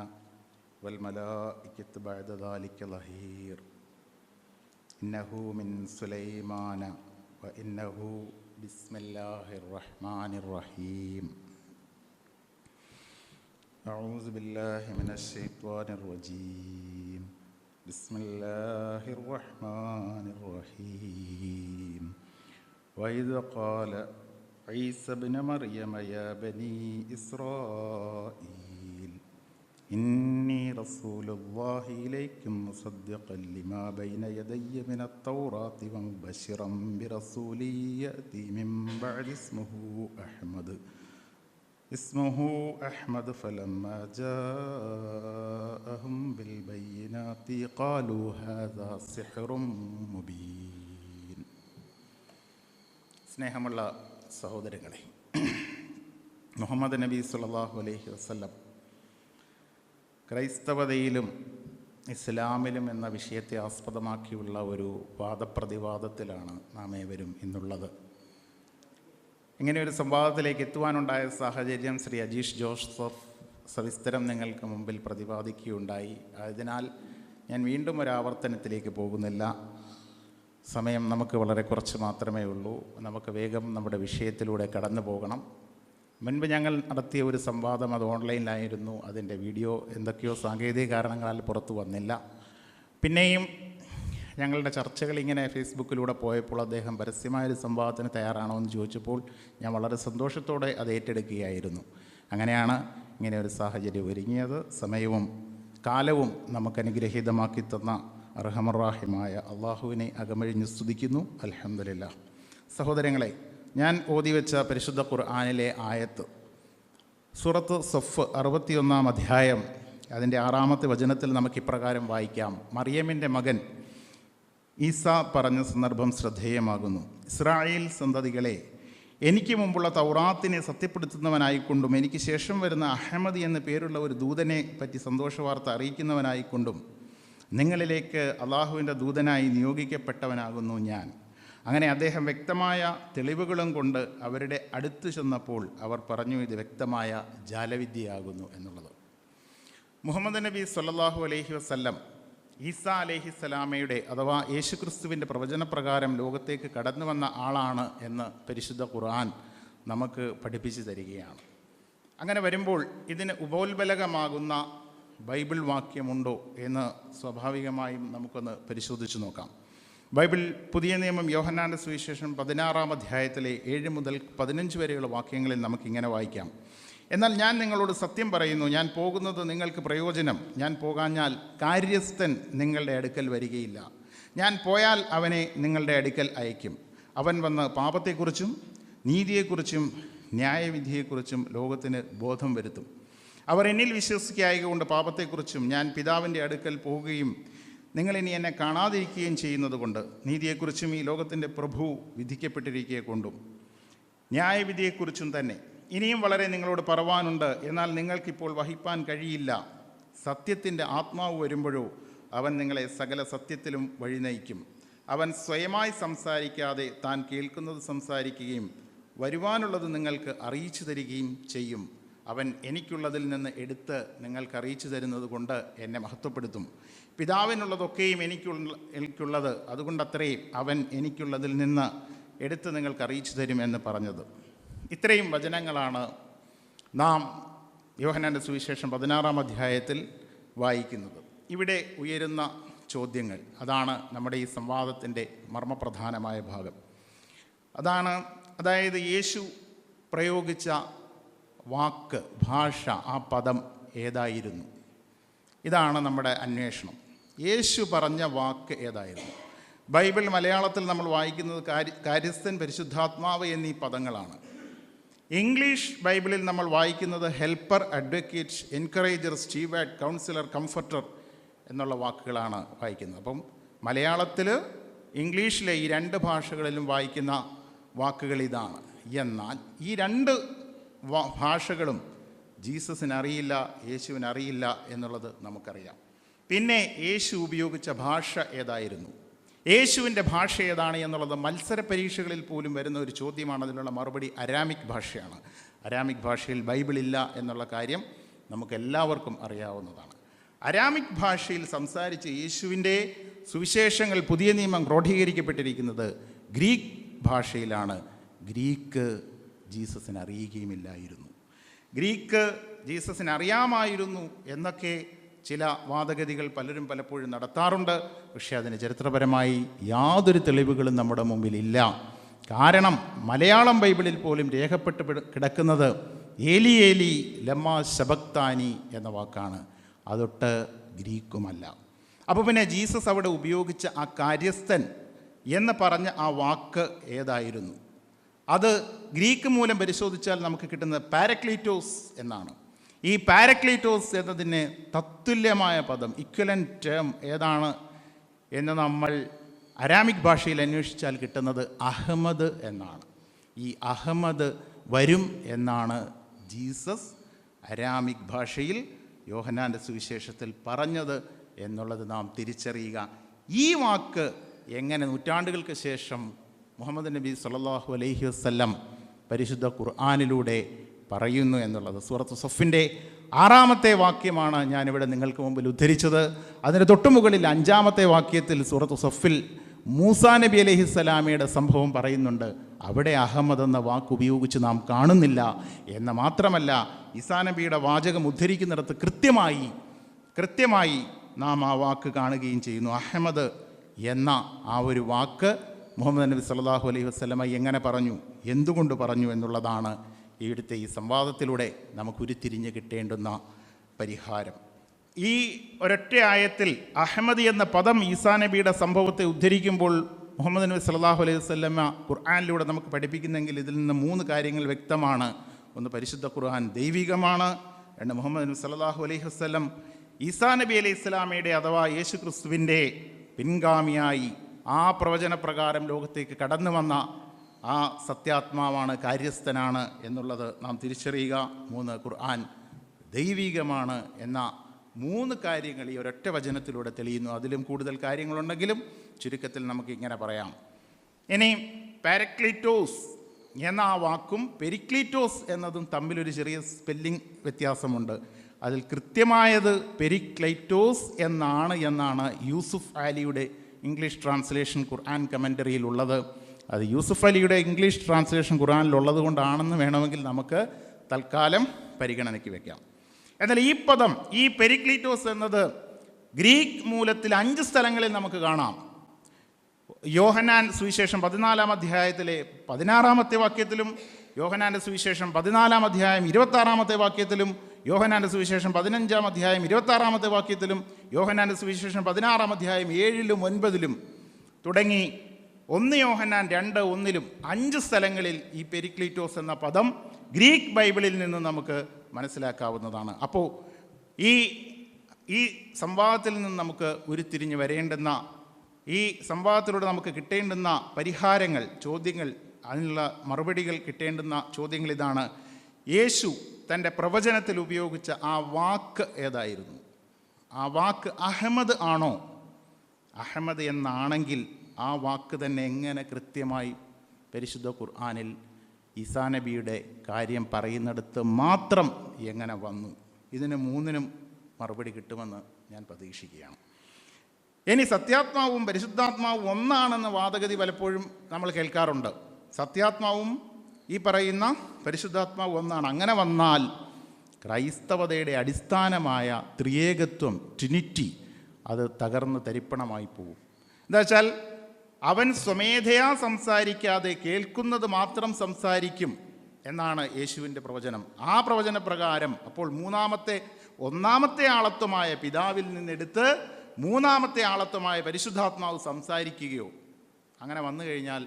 വൽ മലായികത്തു ബഅദ ദാലിക ലഹീർ. ഇന്നഹു മിൻ സുലൈമാന വ ഇന്നഹു ബിസ്മില്ലാഹിർ റഹ്മാനിർ റഹീം. അഊദു ബില്ലാഹി മിനശ് ശൈത്വാനിർ റജീം. ബിസ്മില്ലാഹിർ റഹ്മാനിർ റഹീം. وإذ قال عيسى ابن مريم يا بني إسرائيل إني رسول الله إليكم مصدقا لما بين يدي من التوراة ومبشرا برسول يأتي من بعد اسمه أحمد فلما جاءهم بالبينات قالوا هذا سحر مبين. സ്നേഹമുള്ള സഹോദരങ്ങളെ, മുഹമ്മദ് നബി സല്ലല്ലാഹു അലൈഹി വസല്ലം ക്രൈസ്തവതയിലും ഇസ്ലാമിലും എന്ന വിഷയത്തെ ആസ്പദമാക്കിയുള്ള ഒരു വാദപ്രതിവാദത്തിലാണ് നാം ഏവരും ഇന്നുള്ളത്. ഇങ്ങനെ ഒരു സംവാദത്തിലേക്ക് എത്തുവാനുണ്ടായ സാഹചര്യം ശ്രീ അജീഷ് ജോസഫ് സവിസ്തരം നിങ്ങൾക്ക് മുമ്പിൽ പ്രതിപാദിക്കുകയുണ്ടായി. അതിനാൽ ഞാൻ വീണ്ടും ഒരു ആവർത്തനത്തിലേക്ക് പോകുന്നില്ല. സമയം നമുക്ക് വളരെ കുറച്ച് മാത്രമേ ഉള്ളൂ. നമുക്ക് വേഗം നമ്മുടെ വിഷയത്തിലൂടെ കടന്നു പോകണം. മുൻപ് ഞങ്ങൾ നടത്തിയ ഒരു സംവാദം അത് ഓൺലൈനിലായിരുന്നു. അതിൻ്റെ വീഡിയോ എന്തൊക്കെയോ സാങ്കേതിക കാരണങ്ങളാൽ പുറത്തു വന്നില്ല. പിന്നെയും ഞങ്ങളുടെ ചർച്ചകൾ ഇങ്ങനെ ഫേസ്ബുക്കിലൂടെ പോയപ്പോൾ അദ്ദേഹം പരസ്യമായൊരു സംവാദത്തിന് തയ്യാറാണോ എന്ന് ചോദിച്ചപ്പോൾ ഞാൻ വളരെ സന്തോഷത്തോടെ അത് ഏറ്റെടുക്കുകയായിരുന്നു. അങ്ങനെയാണ് ഇങ്ങനെ ഒരു സാഹചര്യം ഒരുങ്ങിയത്. സമയവും കാലവും നമുക്ക് അനുഗ്രഹീതമാക്കി തന്ന അർഹമറാഹിമായ അള്ളാഹുവിനെ അകമഴിഞ്ഞ് സ്തുതിക്കുന്നു. അൽഹംദുലില്ലാഹ്. സഹോദരങ്ങളെ, ഞാൻ ഓതിവെച്ച പരിശുദ്ധ ഖുർആനിലെ ആയത്ത് സൂറത്ത് സഫ് 61 അധ്യായം അതിൻ്റെ 6-ാമത്തെ വചനത്തിൽ നമുക്ക് ഇപ്രകാരം വായിക്കാം. മറിയമിൻ്റെ മകൻ ഈസ പറഞ്ഞ സന്ദർഭം ശ്രദ്ധേയമാകുന്നു. ഇസ്രായേൽ സന്തതികളെ, എനിക്ക് മുമ്പുള്ള തൗറാത്തിനെ സത്യപ്പെടുത്തുന്നവനായിക്കൊണ്ടും എനിക്ക് ശേഷം വരുന്ന അഹമ്മദ് എന്ന പേരുള്ള ഒരു ദൂതനെ പറ്റി സന്തോഷവാർത്ത അറിയിക്കുന്നവനായിക്കൊണ്ടും നിങ്ങളിലേക്ക് അള്ളാഹുവിൻ്റെ ദൂതനായി നിയോഗിക്കപ്പെട്ടവനാകുന്നു ഞാൻ. അങ്ങനെ അദ്ദേഹം വ്യക്തമായ തെളിവുകളും കൊണ്ട് അവരുടെ അടുത്ത് ചെന്നപ്പോൾ അവർ പറഞ്ഞു, ഇത് വ്യക്തമായ ജാലവിദ്യയാകുന്നു എന്നുള്ളത്. മുഹമ്മദ് നബി സല്ലല്ലാഹു അലൈഹി വസല്ലം ഈസ അലൈഹിസ്സലാമയുടെ അഥവാ യേശുക്രിസ്തുവിൻ്റെ പ്രവചനപ്രകാരം ലോകത്തേക്ക് കടന്നു വന്ന ആളാണ് എന്ന് പരിശുദ്ധ ഖുർആൻ നമുക്ക് പഠിപ്പിച്ചു തരികയാണ്. അങ്ങനെ വരുമ്പോൾ ഇതിന് ഉപോത്ബലകമാകുന്ന ബൈബിൾ വാക്യമുണ്ടോ എന്ന് സ്വാഭാവികമായും നമുക്കൊന്ന് പരിശോധിച്ച് നോക്കാം. ബൈബിൾ പുതിയ നിയമം യോഹന്നാൻ്റെ സുവിശേഷം 16-ാം അധ്യായത്തിലെ 7 മുതൽ 15 വരെയുള്ള വാക്യങ്ങളിൽ നമുക്കിങ്ങനെ വായിക്കാം. എന്നാൽ ഞാൻ നിങ്ങളോട് സത്യം പറയുന്നു, ഞാൻ പോകുന്നത് നിങ്ങൾക്ക് പ്രയോജനം. ഞാൻ പോകാഞ്ഞാൽ കാര്യസ്ഥൻ നിങ്ങളുടെ അടുക്കൽ വരികയില്ല. ഞാൻ പോയാൽ അവനെ നിങ്ങളുടെ അടുക്കൽ അയക്കും. അവൻ വന്ന് പാപത്തെക്കുറിച്ചും നീതിയെക്കുറിച്ചും ന്യായവിധിയെക്കുറിച്ചും ലോകത്തിന് ബോധം വരുത്തും. അവർ എന്നിൽ വിശ്വസിക്കായകൊണ്ട് പാപത്തെക്കുറിച്ചും ഞാൻ പിതാവിൻ്റെ അടുക്കൽ പോവുകയും നിങ്ങളിനി എന്നെ കാണാതിരിക്കുകയും ചെയ്യുന്നതുകൊണ്ട് നീതിയെക്കുറിച്ചും ഈ ലോകത്തിൻ്റെ പ്രഭു വിധിക്കപ്പെട്ടിരിക്കുക കൊണ്ടും ന്യായവിധിയെക്കുറിച്ചും തന്നെ. ഇനിയും വളരെ നിങ്ങളോട് പറവാനുണ്ട്, എന്നാൽ നിങ്ങൾക്കിപ്പോൾ വഹിപ്പാൻ കഴിയില്ല. സത്യത്തിൻ്റെ ആത്മാവ് വരുമ്പോഴോ അവൻ നിങ്ങളെ സകല സത്യത്തിലും വഴി നയിക്കും. അവൻ സ്വയമായി സംസാരിക്കാതെ താൻ കേൾക്കുന്നത് സംസാരിക്കുകയും വരുവാനുള്ളത് നിങ്ങൾക്ക് അറിയിച്ചു തരികയും ചെയ്യും. അവൻ എനിക്കുള്ളതിൽ നിന്ന് നിങ്ങൾക്ക് അറിയിച്ചു തരുന്നത് കൊണ്ട് എന്നെ മഹത്വപ്പെടുത്തും. പിതാവിനുള്ളതൊക്കെയും എനിക്കുള്ളത്, അതുകൊണ്ടത്രയും അവൻ എനിക്കുള്ളതിൽ നിന്ന് നിങ്ങൾക്ക് അറിയിച്ചു തരും എന്ന് പറഞ്ഞത്. ഇത്രയും വചനങ്ങളാണ് നാം യോഹന്നാൻ്റെ സുവിശേഷം 16-ാം അധ്യായത്തിൽ വായിക്കുന്നത്. ഇവിടെ ഉയരുന്ന ചോദ്യങ്ങൾ, അതാണ് നമ്മുടെ ഈ സംവാദത്തിൻ്റെ മർമ്മപ്രധാനമായ ഭാഗം. അതായത് യേശു പ്രയോഗിച്ച വാക്ക്, ഭാഷ, ആ പദം ഏതായിരുന്നു? ഇതാണ് നമ്മുടെ അന്വേഷണം. യേശു പറഞ്ഞ വാക്ക് ഏതായിരുന്നു? ബൈബിൾ മലയാളത്തിൽ നമ്മൾ വായിക്കുന്നത് കാര്യസ്ഥൻ, പരിശുദ്ധാത്മാവ് എന്നീ പദങ്ങളാണ്. ഇംഗ്ലീഷ് ബൈബിളിൽ നമ്മൾ വായിക്കുന്നത് helper, advocate, encourager, steward, counsellor, comforter എന്നുള്ള വാക്കുകളാണ് വായിക്കുന്നത്. അപ്പം മലയാളത്തിൽ, ഇംഗ്ലീഷിലെ ഈ 2 ഭാഷകളിലും വായിക്കുന്ന വാക്കുകൾ ഇതാണ്. എന്നാൽ ഈ 2 ഭാഷകളും ജീസസിനറിയില്ല, യേശുവിനറിയില്ല എന്നുള്ളത് നമുക്കറിയാം. പിന്നെ യേശു ഉപയോഗിച്ച ഭാഷ ഏതായിരുന്നു? യേശുവിൻ്റെ ഭാഷ ഏതാണ് എന്നുള്ളത് മത്സര പരീക്ഷകളിൽ പോലും വരുന്ന ഒരു ചോദ്യമാണ്. അതിനുള്ള മറുപടി അരാമിക് ഭാഷയാണ്. അരാമിക് ഭാഷയിൽ ബൈബിളില്ല എന്നുള്ള കാര്യം നമുക്കെല്ലാവർക്കും അറിയാവുന്നതാണ്. അരാമിക് ഭാഷയിൽ സംസാരിച്ച് യേശുവിൻ്റെ സുവിശേഷങ്ങൾ പുതിയ നിയമം ക്രോഡീകരിക്കപ്പെട്ടിരിക്കുന്നത് ഗ്രീക്ക് ഭാഷയിലാണ്. ഗ്രീക്ക് ജീസസിന് അറിയുകയുമില്ലായിരുന്നു. ഗ്രീക്ക് ജീസസിന് അറിയാമായിരുന്നു എന്നൊക്കെ ചില വാദഗതികൾ പലപ്പോഴും നടത്താറുണ്ട്. പക്ഷേ അതിന് ചരിത്രപരമായി യാതൊരു തെളിവുകളും നമ്മുടെ മുമ്പിലില്ല. കാരണം മലയാളം ബൈബിളിൽ പോലും രേഖപ്പെട്ട് കിടക്കുന്നത് ഏലി ഏലി ലമ്മ ശബക്താനി എന്ന വാക്കാണ്. അതൊട്ട് ഗ്രീക്കുമല്ല. അപ്പോൾ പിന്നെ ജീസസ് അവിടെ ഉപയോഗിച്ച ആ കാര്യസ്ഥൻ എന്ന് പറഞ്ഞ ആ വാക്ക് ഏതായിരുന്നു? അത് ഗ്രീക്ക് മൂലം പരിശോധിച്ചാൽ നമുക്ക് കിട്ടുന്നത് പാരക്ലീറ്റോസ് എന്നാണ്. ഈ പാരക്ലീറ്റോസ് എന്നതിന് തത്തുല്യമായ പദം, ഇക്വലൻ്റ് ടേം ഏതാണ് എന്ന് നമ്മൾ അരാമിക് ഭാഷയിൽ അന്വേഷിച്ചാൽ കിട്ടുന്നത് അഹമ്മദ് എന്നാണ്. ഈ അഹമ്മദ് വരും എന്നാണ് ജീസസ് അരാമിക് ഭാഷയിൽ യോഹന്നാൻ്റെ സുവിശേഷത്തിൽ പറഞ്ഞത് എന്നുള്ളത് നാം തിരിച്ചറിയുക. ഈ വാക്ക് എങ്ങനെ നൂറ്റാണ്ടുകൾക്ക് ശേഷം മുഹമ്മദ് നബി സല്ലല്ലാഹു അലൈഹി വസല്ലം പരിശുദ്ധ ഖുർആനിലൂടെ പറയുന്നു എന്നുള്ളത് സൂറത്ത് സഫിൻ്റെ 6-ാമത്തെ വാക്യമാണ് ഞാനിവിടെ നിങ്ങൾക്ക് മുമ്പിൽ ഉദ്ധരിച്ചത്. അതിന് തൊട്ടുമുകളിൽ 5-ാമത്തെ വാക്യത്തിൽ സൂറത്ത് സഫിൽ മൂസാ നബി അലൈഹിസ്സലാമയുടെ സംഭവം പറയുന്നുണ്ട്. അവിടെ അഹമ്മദ് എന്ന വാക്ക് ഉപയോഗിച്ച് നാം കാണുന്നില്ല എന്ന് മാത്രമല്ല, ഈസാ നബിയുടെ വാചകം ഉദ്ധരിക്കുന്നിടത്ത് കൃത്യമായി നാം ആ വാക്ക് കാണുകയും ചെയ്യുന്നു. അഹമ്മദ് എന്ന ആ ഒരു വാക്ക് മുഹമ്മദ് നബി സല്ലല്ലാഹു അലൈഹി വസല്ലമ എങ്ങനെ പറഞ്ഞു, എന്തുകൊണ്ട് പറഞ്ഞു എന്നുള്ളതാണ് ഇവിടുത്തെ ഈ സംവാദത്തിലൂടെ നമുക്ക് ഉരുത്തിരിഞ്ഞ് കിട്ടേണ്ടുന്ന പരിഹാരം. ഈ ഒരൊറ്റ ആയത്തിൽ അഹമ്മദ് എന്ന പദം ഈസാ നബിയുടെ സംഭവത്തെ ഉദ്ധരിക്കുമ്പോൾ മുഹമ്മദ് നബി സല്ലല്ലാഹു അലൈഹി വസല്ലമ ഖുർആനിലൂടെ നമുക്ക് പഠിപ്പിക്കുന്നെങ്കിൽ ഇതിൽ നിന്ന് 3 കാര്യങ്ങൾ വ്യക്തമാണ്. ഒന്ന്, പരിശുദ്ധ ഖുർആൻ ദൈവികമാണ്. 2, മുഹമ്മദ് നബി സല്ലല്ലാഹു അലൈഹി വസല്ലം ഈസാ നബി അലൈഹി ഇസ്ലാമയുടെ അഥവാ യേശു ക്രിസ്തുവിൻ്റെ പിൻഗാമിയായി ആ പ്രവചനപ്രകാരം ലോകത്തേക്ക് കടന്നു വന്ന ആ സത്യാത്മാവാണ്, കാര്യസ്ഥനാണ് എന്നുള്ളത് നാം തിരിച്ചറിയുക. 3, ഖുർആൻ ദൈവികമാണ് എന്ന 3 കാര്യങ്ങൾ ഈ ഒരൊറ്റ വചനത്തിലൂടെ തെളിയുന്നു. അതിലും കൂടുതൽ കാര്യങ്ങളുണ്ടെങ്കിലും ചുരുക്കത്തിൽ നമുക്ക് ഇങ്ങനെ പറയാം. ഇനി പാരക്ലീറ്റോസ് എന്ന ആ വാക്കും പെരിക്ലീറ്റോസ് എന്നതും തമ്മിലൊരു ചെറിയ സ്പെല്ലിംഗ് വ്യത്യാസമുണ്ട്. അതിൽ കൃത്യമായത് പെരിക്ലൈറ്റോസ് എന്നാണ് യൂസുഫ് അലിയുടെ ഇംഗ്ലീഷ് ട്രാൻസ്ലേഷൻ ഖുർആൻ കമൻ്ററിയിലുള്ളത്. അത് യൂസുഫ് അലിയുടെ ഇംഗ്ലീഷ് ട്രാൻസ്ലേഷൻ ഖുർആനിലുള്ളത് കൊണ്ടാണെന്ന് വേണമെങ്കിൽ നമുക്ക് തൽക്കാലം പരിഗണനയ്ക്ക് വയ്ക്കാം. എന്നാൽ ഈ പദം, ഈ പെരിക്ലീറ്റോസ് എന്നത് ഗ്രീക്ക് മൂലത്തിൽ 5 സ്ഥലങ്ങളിൽ നമുക്ക് കാണാം. യോഹന്നാൻ സുവിശേഷം 14-ാം അധ്യായത്തിലെ 16-ാമത്തെ വാക്യത്തിലും, യോഹന്നാൻ്റെ സുവിശേഷം 14-ാം അധ്യായം 26-ാമത്തെ വാക്യത്തിലും, യോഹന്നാൻ്റെ സുവിശേഷം 15-ാം അധ്യായം 26-ാമത്തെ വാക്യത്തിലും, യോഹന്നാൻ്റെ സുവിശേഷം 16-ാം അധ്യായം 7-ലും 9-ലും തുടങ്ങി 1 യോഹന്നാൻ 2:1-ലും 5 സ്ഥലങ്ങളിൽ ഈ പെരിക്ലീറ്റോസ് എന്ന പദം ഗ്രീക്ക് ബൈബിളിൽ നിന്ന് നമുക്ക് മനസ്സിലാക്കാവുന്നതാണ്. അപ്പോൾ ഈ സംവാദത്തിൽ നിന്ന് നമുക്ക് ഉരുത്തിരിഞ്ഞ് വരേണ്ടുന്ന, ഈ സംവാദത്തിലൂടെ നമുക്ക് കിട്ടേണ്ടുന്ന പരിഹാരങ്ങൾ, ചോദ്യങ്ങൾ, അതിനുള്ള മറുപടികൾ കിട്ടേണ്ടുന്ന ചോദ്യങ്ങൾ ഇതാണ്. യേശു തൻ്റെ പ്രവചനത്തിൽ ഉപയോഗിച്ച ആ വാക്ക് ഏതായിരുന്നു? ആ വാക്ക് അഹമ്മദ് ആണോ? അഹമ്മദ് എന്നാണെങ്കിൽ ആ വാക്ക് തന്നെ എങ്ങനെ കൃത്യമായി പരിശുദ്ധ ഖുർആനിൽ ഈസാ നബിയുടെ കാര്യം പറയുന്നിടത്ത് മാത്രം എങ്ങനെ വന്നു? ഇതിന് 3-നും മറുപടി കിട്ടുമെന്ന് ഞാൻ പ്രതീക്ഷിക്കുകയാണ്. ഇനി സത്യാത്മാവും പരിശുദ്ധാത്മാവും ഒന്നാണെന്ന വാദഗതി പലപ്പോഴും നമ്മൾ കേൾക്കാറുണ്ട്. സത്യാത്മാവും ഈ പറയുന്ന പരിശുദ്ധാത്മാവ് ഒന്നാണ്. അങ്ങനെ വന്നാൽ ക്രൈസ്തവതയുടെ അടിസ്ഥാനമായ ത്രിയേകത്വം, ട്രിനിറ്റി, അത് തകർന്ന് തരിപ്പണമായി പോകും. എന്താ വെച്ചാൽ അവൻ സ്വമേധയാ സംസാരിക്കാതെ കേൾക്കുന്നത് മാത്രം സംസാരിക്കും എന്നാണ് യേശുവിൻ്റെ പ്രവചനം. ആ പ്രവചനപ്രകാരം അപ്പോൾ ഒന്നാമത്തെ ആളത്വമായ പിതാവിൽ നിന്നെടുത്ത് 3-ാമത്തെ ആളത്വമായ പരിശുദ്ധാത്മാവ് സംസാരിക്കുകയോ, അങ്ങനെ വന്നു കഴിഞ്ഞാൽ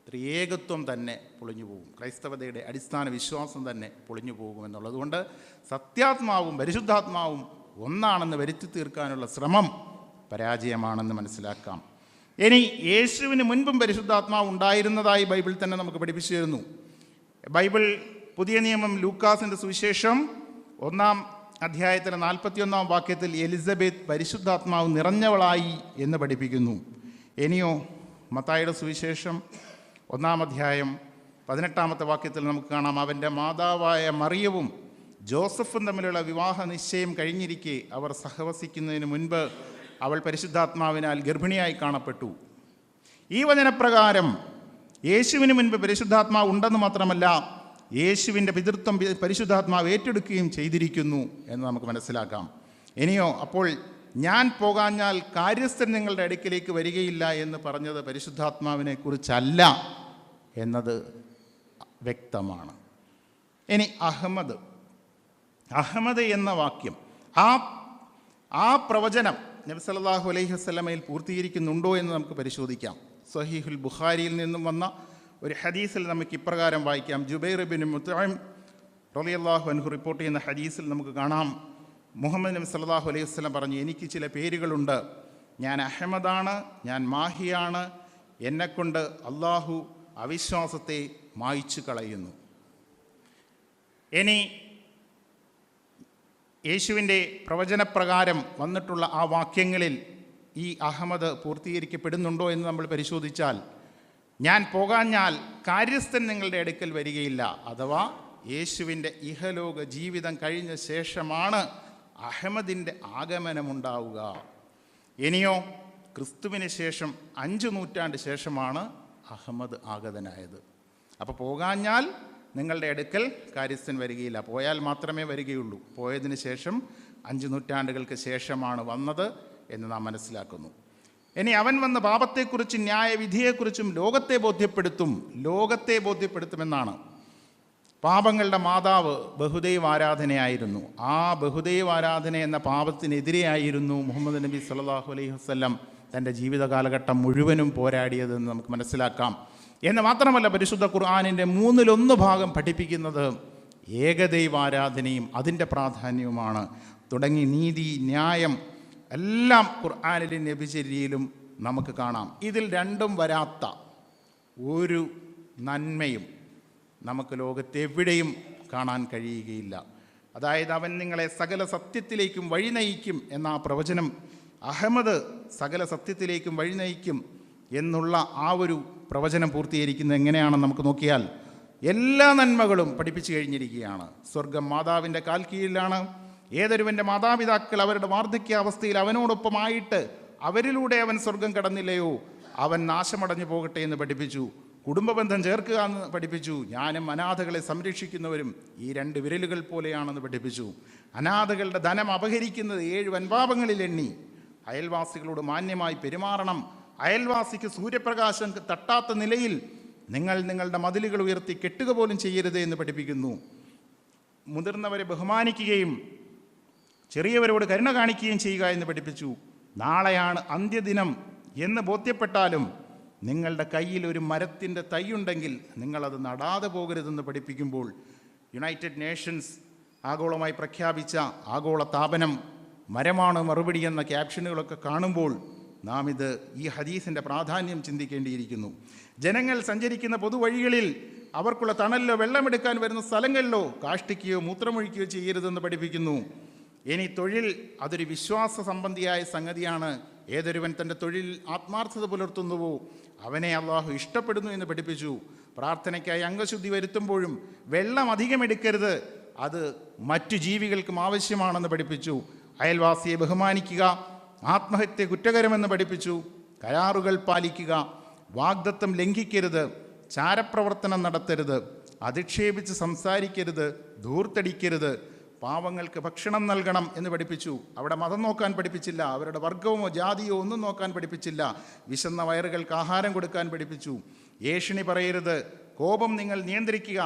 ത്രിയേകത്വം തന്നെ പൊളിഞ്ഞു പോകും. ക്രൈസ്തവതയുടെ അടിസ്ഥാന വിശ്വാസം തന്നെ പൊളിഞ്ഞു പോകുമെന്നുള്ളതുകൊണ്ട് സത്യാത്മാവും പരിശുദ്ധാത്മാവും ഒന്നാണെന്ന് വരുത്തി തീർക്കാനുള്ള ശ്രമം പരാജയമാണെന്ന് മനസ്സിലാക്കാം. ഇനി യേശുവിന് മുൻപും പരിശുദ്ധാത്മാവ് ഉണ്ടായിരുന്നതായി ബൈബിൾ തന്നെ നമുക്ക് പഠിപ്പിച്ചു തരുന്നു. ബൈബിൾ പുതിയ നിയമം ലൂക്കാസിൻ്റെ സുവിശേഷം 1-ാം അധ്യായത്തിലെ 41-ാം വാക്യത്തിൽ എലിസബത്ത് പരിശുദ്ധാത്മാവ് നിറഞ്ഞവളായി എന്ന് പഠിപ്പിക്കുന്നു. ഇനിയോ മത്തായിയുടെ സുവിശേഷം 1-ാം അധ്യായം 18-ാമത്തെ വാക്യത്തിൽ നമുക്ക് കാണാം, അവൻ്റെ മാതാവായ മറിയവും ജോസഫും തമ്മിലുള്ള വിവാഹ നിശ്ചയം കഴിഞ്ഞിരിക്കെ അവർ സഹവസിക്കുന്നതിന് മുൻപ് അവൾ പരിശുദ്ധാത്മാവിനാൽ ഗർഭിണിയായി കാണപ്പെട്ടു. ഈ വചനപ്രകാരം യേശുവിന് മുൻപ് പരിശുദ്ധാത്മാവ് ഉണ്ടെന്ന് മാത്രമല്ല, യേശുവിൻ്റെ പിതൃത്വം പരിശുദ്ധാത്മാവ് ഏറ്റെടുക്കുകയും ചെയ്തിരിക്കുന്നു എന്ന് നമുക്ക് മനസ്സിലാക്കാം. ഇനിയോ അപ്പോൾ ഞാൻ പോകാഞ്ഞാൽ കാര്യസ്ഥൻ നിങ്ങളുടെ അടുക്കിലേക്ക് വരികയില്ല എന്ന് പറഞ്ഞത് പരിശുദ്ധാത്മാവിനെ കുറിച്ചല്ല എന്നത് വ്യക്തമാണ്. ഇനി അഹമ്മദ് എന്ന വാക്യം, ആ പ്രവചനം നബി സല്ലല്ലാഹു അലൈഹി വസല്ലമയിൽ പൂർത്തീകരിക്കുന്നുണ്ടോ എന്ന് നമുക്ക് പരിശോധിക്കാം. സ്വഹീഹുൽ ബുഖാരിയിൽ നിന്നും വന്ന ഒരു ഹദീസിൽ നമുക്ക് ഇപ്രകാരം വായിക്കാം. ജുബൈർ ഇബ്നു മുത്ഇം റളിയല്ലാഹു അൻഹു റിപ്പോർട്ട് ചെയ്യുന്ന ഹദീസിൽ നമുക്ക് കാണാം, മുഹമ്മദ് നബി സല്ലല്ലാഹു അലൈഹി വസല്ലം പറഞ്ഞു, എനിക്ക് ചില പേരുകളുണ്ട്. ഞാൻ അഹമ്മദാണ്, ഞാൻ മാഹിയാണ്, എന്നെക്കൊണ്ട് അള്ളാഹു അവിശ്വാസത്തെ മായ്ച്ചു കളയുന്നു. ഇനി യേശുവിൻ്റെ പ്രവചനപ്രകാരം വന്നിട്ടുള്ള ആ വാക്യങ്ങളിൽ ഈ അഹമ്മദ് പൂർത്തീകരിക്കപ്പെടുന്നുണ്ടോ എന്ന് നമ്മൾ പരിശോധിച്ചാൽ, ഞാൻ പോകാഞ്ഞാൽ കാര്യസ്ഥൻ നിങ്ങളുടെ അടുക്കൽ വരികയില്ല, അഥവാ യേശുവിൻ്റെ ഇഹലോക ജീവിതം കഴിഞ്ഞ ശേഷമാണ് അഹമ്മദിൻ്റെ ആഗമനമുണ്ടാവുക. ഇനിയോ ക്രിസ്തുവിന് ശേഷം 5 നൂറ്റാണ്ട് ശേഷമാണ് അഹമ്മദ് ആഗതനായത്. അപ്പോൾ പോകാഞ്ഞാൽ നിങ്ങളുടെ അടുക്കൽ കാര്യസ്ഥൻ വരികയില്ല, പോയാൽ മാത്രമേ വരികയുള്ളൂ. പോയതിന് ശേഷം 5 നൂറ്റാണ്ടുകൾക്ക് ശേഷമാണ് വന്നത് എന്ന് നാം മനസ്സിലാക്കുന്നു. ഇനി അവൻ വന്ന പാപത്തെക്കുറിച്ചും ന്യായവിധിയെക്കുറിച്ചും ലോകത്തെ ബോധ്യപ്പെടുത്തുമെന്നാണ്. പാപങ്ങളുടെ മാതാവ് ബഹുദൈവ ആരാധനയായിരുന്നു. ആ ബഹുദൈവ ആരാധന എന്ന പാപത്തിനെതിരെയായിരുന്നു മുഹമ്മദ് നബി സല്ലല്ലാഹു അലൈഹി വസല്ലം തൻ്റെ ജീവിത കാലഘട്ടം മുഴുവനും പോരാടിയതെന്ന് നമുക്ക് മനസ്സിലാക്കാം. എന്ന് മാത്രമല്ല, പരിശുദ്ധ ഖുർആനിൻ്റെ 1/3 പഠിപ്പിക്കുന്നത് ഏകദൈവാരാധനയും അതിൻ്റെ പ്രാധാന്യവുമാണ്. തുടങ്ങി നീതി, ന്യായം എല്ലാം ഖുർആനിലും നബിചര്യയിലും നമുക്ക് കാണാം. ഇതിൽ രണ്ടും വരാത്ത ഒരു നന്മയും നമുക്ക് ലോകത്തെവിടെയും കാണാൻ കഴിയുകയില്ല. അതായത് അവൻ നിങ്ങളെ സകല സത്യത്തിലേക്കും വഴി നയിക്കും എന്ന ആ പ്രവചനം, അഹമ്മദ് സകല സത്യത്തിലേക്കും വഴി നയിക്കും എന്നുള്ള ആ ഒരു പ്രവചനം പൂർത്തീകരിക്കുന്നത് എങ്ങനെയാണെന്ന് നമുക്ക് നോക്കിയാൽ എല്ലാ നന്മകളും പഠിപ്പിച്ചു കഴിഞ്ഞിരിക്കുകയാണ്. സ്വർഗം മാതാവിൻ്റെ കാൽ കീഴിലാണ്. ഏതൊരുവൻ്റെ മാതാപിതാക്കൾ അവരുടെ വാർദ്ധക്യാവസ്ഥയിൽ അവനോടൊപ്പമായിട്ട് അവരിലൂടെ അവൻ സ്വർഗം കടന്നില്ലയോ, അവൻ നാശമടഞ്ഞു പോകട്ടെ എന്ന് പഠിപ്പിച്ചു. കുടുംബബന്ധം ചേർക്കുക എന്ന് പഠിപ്പിച്ചു. ഞാനും അനാഥകളെ സംരക്ഷിക്കുന്നവരും ഈ 2 വിരലുകൾ പോലെയാണെന്ന് പഠിപ്പിച്ചു. അനാഥകളുടെ ധനം അപഹരിക്കുന്നത് 7 വൻപാപങ്ങളിൽ എണ്ണി. അയൽവാസികളോട് മാന്യമായി പെരുമാറണം. അയൽവാസിക്ക് സൂര്യപ്രകാശം തട്ടാത്ത നിലയിൽ നിങ്ങൾ നിങ്ങളുടെ മതിലുകൾ ഉയർത്തി കെട്ടുക പോലും ചെയ്യരുത് എന്ന് പഠിപ്പിക്കുന്നു. മുതിർന്നവരെ ബഹുമാനിക്കുകയും ചെറിയവരോട് കരുണ കാണിക്കുകയും ചെയ്യുക എന്ന് പഠിപ്പിച്ചു. നാളെയാണ് അന്ത്യദിനം എന്ന് ബോധ്യപ്പെട്ടാലും നിങ്ങളുടെ കയ്യിൽ ഒരു മരത്തിൻ്റെ തൈയുണ്ടെങ്കിൽ നിങ്ങളത് നടാതെ പോകരുതെന്ന് പഠിപ്പിക്കുമ്പോൾ, യുണൈറ്റഡ് നേഷൻസ് ആഗോളമായി പ്രഖ്യാപിച്ച ആഗോള താപനം മരമാണ് മറുപടി എന്ന ക്യാപ്ഷനുകളൊക്കെ കാണുമ്പോൾ നാം ഈ ഹദീസിൻ്റെ പ്രാധാന്യം ചിന്തിക്കേണ്ടിയിരിക്കുന്നു. ജനങ്ങൾ സഞ്ചരിക്കുന്ന പൊതുവഴികളിൽ അവർക്കുള്ള തണലിലോ വെള്ളമെടുക്കാൻ വരുന്ന സ്ഥലങ്ങളിലോ കാഷ്ടിക്കുകയോ മൂത്രമൊഴിക്കുകയോ ചെയ്യരുതെന്ന് പഠിപ്പിക്കുന്നു. ഇനി തൊഴിൽ അതൊരു വിശ്വാസ സംബന്ധിയായ സംഗതിയാണ്. ഏതൊരുവൻ തൻ്റെ തൊഴിൽ ആത്മാർത്ഥത പുലർത്തുന്നുവോ അവനെ അള്ളാഹു ഇഷ്ടപ്പെടുന്നു എന്ന് പഠിപ്പിച്ചു. പ്രാർത്ഥനയ്ക്കായി അംഗശുദ്ധി വരുത്തുമ്പോഴും വെള്ളം അധികം എടുക്കരുത്, അത് മറ്റു ജീവികൾക്കും ആവശ്യമാണെന്ന് പഠിപ്പിച്ചു. അയൽവാസിയെ ബഹുമാനിക്കുക, ആത്മഹത്യ കുറ്റകരമെന്ന് പഠിപ്പിച്ചു. കരാറുകൾ പാലിക്കുക, വാഗ്ദത്തം ലംഘിക്കരുത്, ചാരപ്രവർത്തനം നടത്തരുത്, അധിക്ഷേപിച്ച് സംസാരിക്കരുത്, ധൂർത്തടിക്കരുത്, പാവങ്ങൾക്ക് ഭക്ഷണം നൽകണം എന്ന് പഠിപ്പിച്ചു. അവിടെ മതം നോക്കാൻ പഠിപ്പിച്ചില്ല, അവരുടെ വർഗമോ ജാതിയോ ഒന്നും നോക്കാൻ പഠിപ്പിച്ചില്ല. വിശന്ന വയറുകൾക്ക് ആഹാരം കൊടുക്കാൻ പഠിപ്പിച്ചു. ഏഷണി പറയരുത്, കോപം നിങ്ങൾ നിയന്ത്രിക്കുക,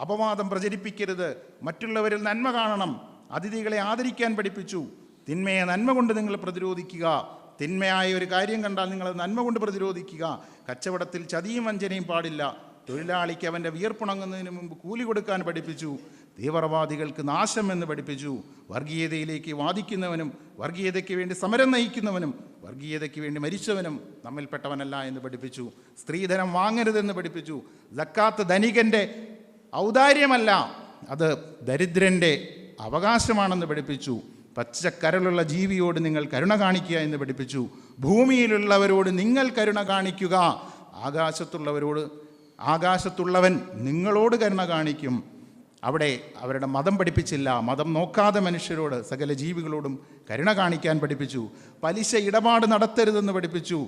അപവാദം പ്രചരിപ്പിക്കരുത്, മറ്റുള്ളവരിൽ നന്മ കാണണം, അതിഥികളെ ആദരിക്കാൻ പഠിപ്പിച്ചു. തിന്മയെ നന്മ കൊണ്ട് നിങ്ങൾ പ്രതിരോധിക്കുക, തിന്മയായ ഒരു കാര്യം കണ്ടാൽ നിങ്ങൾ നന്മ കൊണ്ട് പ്രതിരോധിക്കുക. കച്ചവടത്തിൽ ചതിയും വഞ്ചനയും പാടില്ല. തൊഴിലാളിക്ക് അവൻ്റെ വിയർപ്പുണങ്ങുന്നതിന് മുമ്പ് കൂലി കൊടുക്കാൻ പഠിപ്പിച്ചു. തീവ്രവാദികൾക്ക് നാശം എന്ന് പഠിപ്പിച്ചു. വർഗീയതയിലേക്ക് വാദിക്കുന്നവനും വർഗീയതയ്ക്ക് വേണ്ടി സമരം നയിക്കുന്നവനും വർഗീയതയ്ക്ക് വേണ്ടി മരിച്ചവനും നമ്മിൽപ്പെട്ടവനല്ല എന്ന് പഠിപ്പിച്ചു. സ്ത്രീധനം വാങ്ങരുതെന്ന് പഠിപ്പിച്ചു. സക്കാത്ത് ധനികൻ്റെ ഔദാര്യമല്ല, അത് ദരിദ്രൻ്റെ അവകാശമാണെന്ന് പഠിപ്പിച്ചു. പച്ചക്കരളുള്ള ജീവിയോട് നിങ്ങൾ കരുണ കാണിക്കുക എന്ന് പഠിപ്പിച്ചു. ഭൂമിയിലുള്ളവരോട് നിങ്ങൾ കരുണ കാണിക്കുക, ആകാശത്തുള്ളവൻ നിങ്ങളോട് കരുണ കാണിക്കും. അവിടെ അവരുടെ മതം പഠിപ്പിച്ചില്ല. മതം നോക്കാതെ മനുഷ്യരോട്, സകല ജീവികളോടും കരുണ കാണിക്കാൻ പഠിപ്പിച്ചു. പലിശ ഇടപാട് നടത്തരുതെന്ന് പഠിപ്പിച്ചു.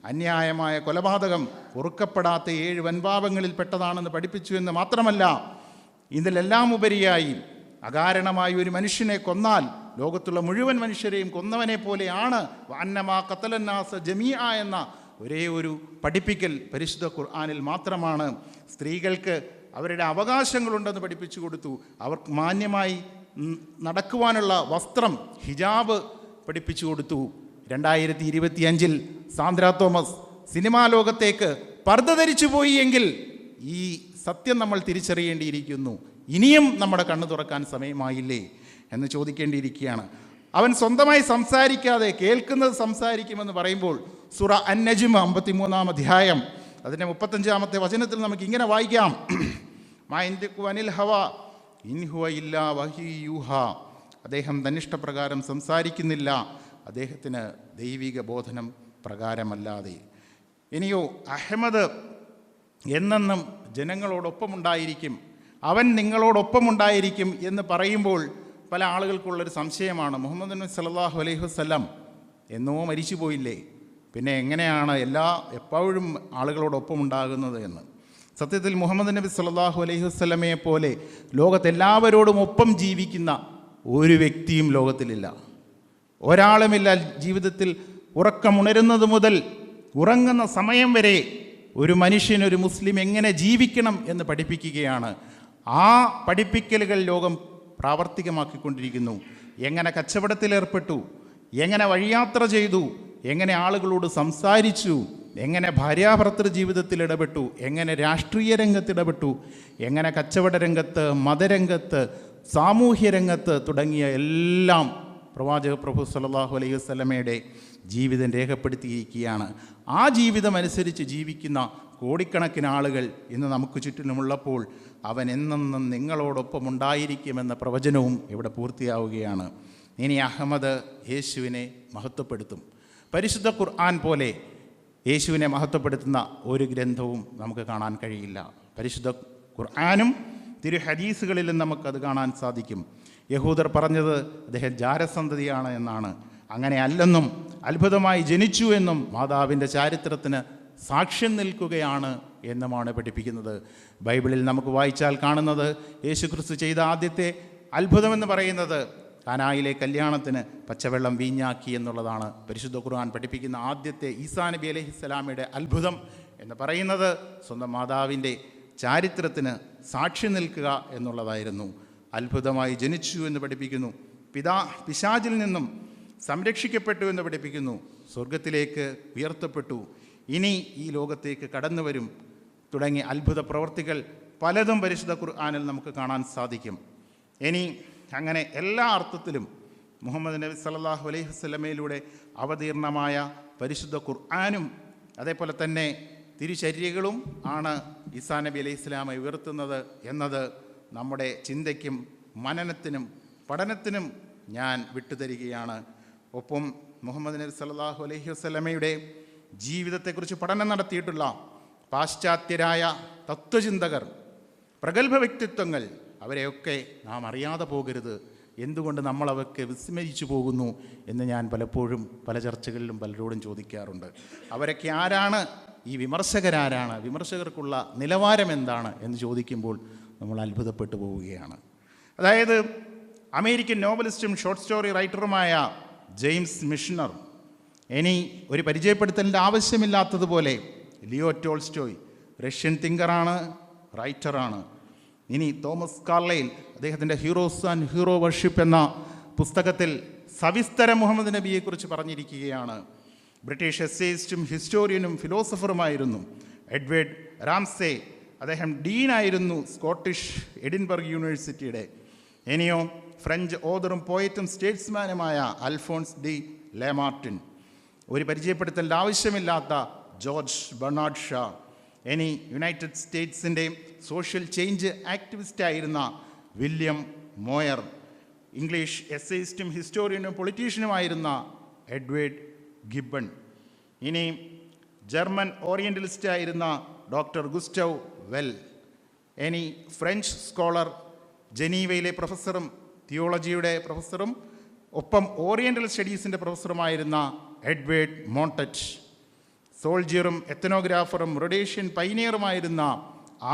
അന്യായമായ കൊലപാതകം പൊറുക്കപ്പെടാത്ത 7 വൻപാപങ്ങളിൽ പെട്ടതാണെന്ന് പഠിപ്പിച്ചു എന്ന് മാത്രമല്ല, ഇതിലെല്ലാം ഉപരിയായി അകാരണമായി ഒരു മനുഷ്യനെ കൊന്നാൽ ലോകത്തുള്ള മുഴുവൻ മനുഷ്യരെയും കൊന്നവനെ പോലെയാണ് വഅന്നമാ ഖതലന്നാസ ജമീഅ എന്ന ഒരേ ഒരു പഠിപ്പിക്കൽ പരിശുദ്ധ ഖുർആനിൽ മാത്രമാണ്. സ്ത്രീകൾക്ക് അവരുടെ അവകാശങ്ങളുണ്ടെന്ന് പഠിപ്പിച്ചു കൊടുത്തു. അവർക്ക് മാന്യമായി നടക്കുവാനുള്ള വസ്ത്രം, ഹിജാബ് പഠിപ്പിച്ചു കൊടുത്തു. 2025 സാന്ദ്ര തോമസ് സിനിമാ ലോകത്തേക്ക് പർദ്ദ ധരിച്ചു പോയി എങ്കിൽ ഈ സത്യം നമ്മൾ തിരിച്ചറിയേണ്ടിയിരിക്കുന്നു. ഇനിയും നമ്മുടെ കണ്ണു തുറക്കാൻ സമയമായില്ലേ എന്ന് ചോദിക്കേണ്ടിയിരിക്കുകയാണ്. അവൻ സ്വന്തമായി സംസാരിക്കാതെ കേൾക്കുന്നത് സംസാരിക്കുമെന്ന് പറയുമ്പോൾ സൂറ അൻ-നജ്ം 53-ാം അധ്യായം അതിൻ്റെ 35-ാമത്തെ വചനത്തിൽ നമുക്ക് ഇങ്ങനെ വായിക്കാം: മാ യന്തിഖു അനിൽ ഹവാ ഇൻ ഹുവ ഇല്ലാ വഹ്യു യൂഹാ. അദ്ദേഹം തന്നിഷ്ടപ്രകാരം സംസാരിക്കുന്നില്ല, അദ്ദേഹത്തിന് ദൈവിക ബോധനം പ്രകാരമല്ലാതെ. ഇനിയോ അഹമ്മദ് എന്നെന്നും ജനങ്ങളോടൊപ്പമുണ്ടായിരിക്കും. അവൻ നിങ്ങളോടൊപ്പമുണ്ടായിരിക്കും എന്ന് പറയുമ്പോൾ പല ആളുകൾക്കുള്ളൊരു സംശയമാണ്, മുഹമ്മദ് നബി സല്ലല്ലാഹു അലൈഹി വസല്ലം എന്നോ മരിച്ചു പോയില്ലേ, പിന്നെ എങ്ങനെയാണ് എപ്പോഴും ആളുകളോടൊപ്പം ഉണ്ടാകുന്നത് എന്ന്. സത്യത്തിൽ മുഹമ്മദ് നബി സല്ലല്ലാഹു അലൈഹി വസല്ലമയെ പോലെ ലോകത്തെല്ലാവരോടും ഒപ്പം ജീവിക്കുന്ന ഒരു വ്യക്തിയും ലോകത്തിലില്ല, ഒരാളുമില്ല. ജീവിതത്തിൽ ഉറക്കമുണരുന്നത് മുതൽ ഉറങ്ങുന്ന സമയം വരെ ഒരു മനുഷ്യൻ, ഒരു മുസ്ലിം എങ്ങനെ ജീവിക്കണം എന്ന് പഠിപ്പിക്കുകയാണ്. ആ പഠിപ്പിക്കലുകൾ ലോകം പ്രാവർത്തികമാക്കിക്കൊണ്ടിരിക്കുന്നു. എങ്ങനെ കച്ചവടത്തിലേർപ്പെട്ടു, എങ്ങനെ വഴിയാത്ര ചെയ്തു, എങ്ങനെ ആളുകളോട് സംസാരിച്ചു, എങ്ങനെ ഭാര്യാഭർത്തൃ ജീവിതത്തിൽ ഇടപെട്ടു, എങ്ങനെ രാഷ്ട്രീയ രംഗത്ത് ഇടപെട്ടു, എങ്ങനെ കച്ചവട രംഗത്ത്, മതരംഗത്ത്, സാമൂഹ്യ രംഗത്ത് തുടങ്ങിയ എല്ലാം പ്രവാചക പ്രഭു സല്ലല്ലാഹു അലൈഹി വസല്ലമയുടെ ജീവിതം രേഖപ്പെടുത്തിയിരിക്കുകയാണ്. ആ ജീവിതം അനുസരിച്ച് ജീവിക്കുന്ന കോടിക്കണക്കിന് ആളുകൾ ഇന്ന് നമുക്ക് ചുറ്റിനുമുള്ളപ്പോൾ അവൻ എന്നെന്നും നിങ്ങളോടൊപ്പം ഉണ്ടായിരിക്കുമെന്ന പ്രവചനവും ഇവിടെ പൂർത്തിയാവുകയാണ്. ഇനി അഹമ്മദ് യേശുവിനെ മഹത്വപ്പെടുത്തും. പരിശുദ്ധ ഖുർആൻ പോലെ യേശുവിനെ മഹത്വപ്പെടുത്തുന്ന ഒരു ഗ്രന്ഥവും നമുക്ക് കാണാൻ കഴിയില്ല. പരിശുദ്ധ ഖുർആനും തിരു ഹദീസുകളിലും നമുക്കത് കാണാൻ സാധിക്കും. യഹൂദർ പറഞ്ഞത് അദ്ദേഹം ജാരസന്തതിയാണ് എന്നാണ്. അങ്ങനെ അല്ലെന്നും അത്ഭുതമായി ജനിച്ചു എന്നും മാതാവിൻ്റെ ചാരിത്രത്തിന് സാക്ഷ്യം നിൽക്കുകയാണ് എന്നുമാണ് പഠിപ്പിക്കുന്നത്. ബൈബിളിൽ നമുക്ക് വായിച്ചാൽ കാണുന്നത് യേശുക്രിസ്തു ചെയ്ത ആദ്യത്തെ അത്ഭുതമെന്ന് പറയുന്നത് കാനായിലെ കല്യാണത്തിന് പച്ചവെള്ളം വീഞ്ഞാക്കി എന്നുള്ളതാണ്. പരിശുദ്ധ ഖുർആൻ പഠിപ്പിക്കുന്ന ആദ്യത്തെ ഈസാ നബി അലൈഹിസ്സലാമയുടെ അത്ഭുതം എന്ന് പറയുന്നത് സ്വന്തം മാതാവിൻ്റെ ചാരിത്രത്തിന് സാക്ഷി നിൽക്കുക എന്നുള്ളതായിരുന്നു. അത്ഭുതമായി ജനിച്ചു എന്ന് പഠിപ്പിക്കുന്നു. പിശാചിൽ നിന്നും സംരക്ഷിക്കപ്പെട്ടു എന്ന് പഠിപ്പിക്കുന്നു. സ്വർഗത്തിലേക്ക് ഉയർത്തപ്പെട്ടു, ഇനി ഈ ലോകത്തേക്ക് കടന്നു വരും തുടങ്ങി അത്ഭുത പ്രവർത്തികൾ പലതും പരിശുദ്ധ ഖുർആനിൽ നമുക്ക് കാണാൻ സാധിക്കും. ഇനി അങ്ങനെ എല്ലാ അർത്ഥത്തിലും മുഹമ്മദ് നബി സല്ലല്ലാഹു അലൈഹി വസല്ലമയിലൂടെ അവതീർണമായ പരിശുദ്ധ ഖുർആനും അതേപോലെ തന്നെ തിരുചര്യകളും ആണ് ഈസാ നബി അലൈഹി സ്വലാമെ ഉയർത്തുന്നത് എന്നത് നമ്മുടെ ചിന്തയ്ക്കും മനനത്തിനും പഠനത്തിനും ഞാൻ വിട്ടുതരികയാണ്. ഒപ്പം മുഹമ്മദ് നബി സല്ലല്ലാഹു അലൈഹി വസല്ലമയുടെ ജീവിതത്തെക്കുറിച്ച് പഠനം നടത്തിയിട്ടുള്ള പാശ്ചാത്യരായ തത്വചിന്തകർ, പ്രഗത്ഭ വ്യക്തിത്വങ്ങൾ, അവരെയൊക്കെ നാം അറിയാതെ പോകരുത്. എന്തുകൊണ്ട് നമ്മൾ അവർക്ക് വിസ്മരിച്ചു പോകുന്നു എന്ന് ഞാൻ പലപ്പോഴും പല ചർച്ചകളിലും പലരോടും ചോദിക്കാറുണ്ട്. അവരൊക്കെ ആരാണ്? ഈ വിമർശകരാരാണ്? വിമർശകർക്കുള്ള നിലവാരം എന്താണ് എന്ന് ചോദിക്കുമ്പോൾ നമ്മൾ അത്ഭുതപ്പെട്ടു പോവുകയാണ്. അതായത് അമേരിക്കൻ നോവലിസ്റ്റും ഷോർട്ട് സ്റ്റോറി റൈറ്ററുമായ ജെയിംസ് മിഷണർ, ഇനി ഒരു പരിചയപ്പെടുത്തലിൻ്റെ ആവശ്യമില്ലാത്തതുപോലെ ലിയോ ടോൾസ്റ്റോയ് റഷ്യൻ തിങ്കറാണ്, റൈറ്ററാണ്. ഇനി തോമസ് കാർലൈൽ അദ്ദേഹത്തിൻ്റെ ഹീറോസ് ആൻഡ് ഹീറോ വർഷിപ്പ് എന്ന പുസ്തകത്തിൽ സവിസ്തരം മുഹമ്മദ് നബിയെക്കുറിച്ച് പറഞ്ഞിരിക്കുകയാണ്. ബ്രിട്ടീഷ് എസ്സേയിസ്റ്റും ഹിസ്റ്റോറിയനും ഫിലോസഫറുമായിരുന്നു. എഡ്വേർഡ് റാംസേ, അദ്ദേഹം ഡീനായിരുന്നു സ്കോട്ടിഷ് എഡിൻബർഗ് യൂണിവേഴ്സിറ്റിയുടെ. ഇനിയോ ഫ്രഞ്ച് ഓതറും പോയറ്റും സ്റ്റേറ്റ്സ്മാനുമായ അൽഫോൺസ് ഡി ലെമാർട്ടിൻ, ഒരു പരിചയപ്പെടുത്തലിൻ്റെ ആവശ്യമില്ലാത്ത ജോർജ് ബെർണാഡ് ഷാ. ഇനി യുണൈറ്റഡ് സ്റ്റേറ്റ്സിൻ്റെ സോഷ്യൽ ചേഞ്ച് ആക്ടിവിസ്റ്റായിരുന്ന വില്യം മോയർ, ഇംഗ്ലീഷ് എസ്സേയിസ്റ്റും ഹിസ്റ്റോറിയനും പൊളിറ്റീഷ്യനുമായിരുന്ന എഡ്വേർഡ് ഗിബ്ബൺ. ഇനി ജർമ്മൻ ഓറിയൻ്റലിസ്റ്റായിരുന്ന ഡോക്ടർ ഗുസ്റ്റവ് വെൽ. ഇനി ഫ്രഞ്ച് സ്കോളർ, ജനീവയിലെ പ്രൊഫസറും തിയോളജിയുടെ പ്രൊഫസറും ഒപ്പം ഓറിയൻ്റൽ സ്റ്റഡീസിൻ്റെ പ്രൊഫസറുമായിരുന്ന എഡ്വേർഡ് മോണ്ടറ്റ്. സോൾജിയറും എത്തനോഗ്രാഫറും റൊഡേഷ്യൻ പൈനിയറുമായിരുന്ന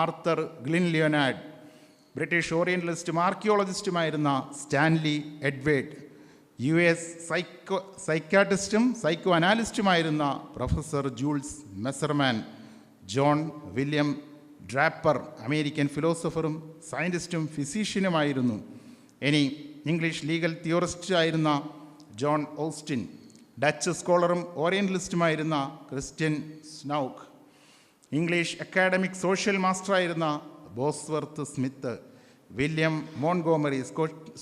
ആർത്തർ ഗ്ലിൻ ലിയോനാർഡ്. ബ്രിട്ടീഷ് ഓറിയൻ്റലിസ്റ്റും ആർക്കിയോളജിസ്റ്റുമായിരുന്ന സ്റ്റാൻലി എഡ്വേർഡ്. US സൈക്കാട്രിസ്റ്റും സൈക്കോ അനാലിസ്റ്റുമായിരുന്ന professor Jules Masserman. John William Draper, American ഫിലോസഫറും സയൻറ്റിസ്റ്റും ഫിസീഷ്യനുമായിരുന്നു. ഇനി ഇംഗ്ലീഷ് ലീഗൽ തിയോറിസ്റ്റായിരുന്ന ജോൺ ഓസ്റ്റിൻ. ഡച്ച് സ്കോളറും ഓറിയൻ്റലിസ്റ്റുമായിരുന്ന Christian Snouck. English academic social മാസ്റ്ററായിരുന്ന Bosworth Smith. William Montgomery,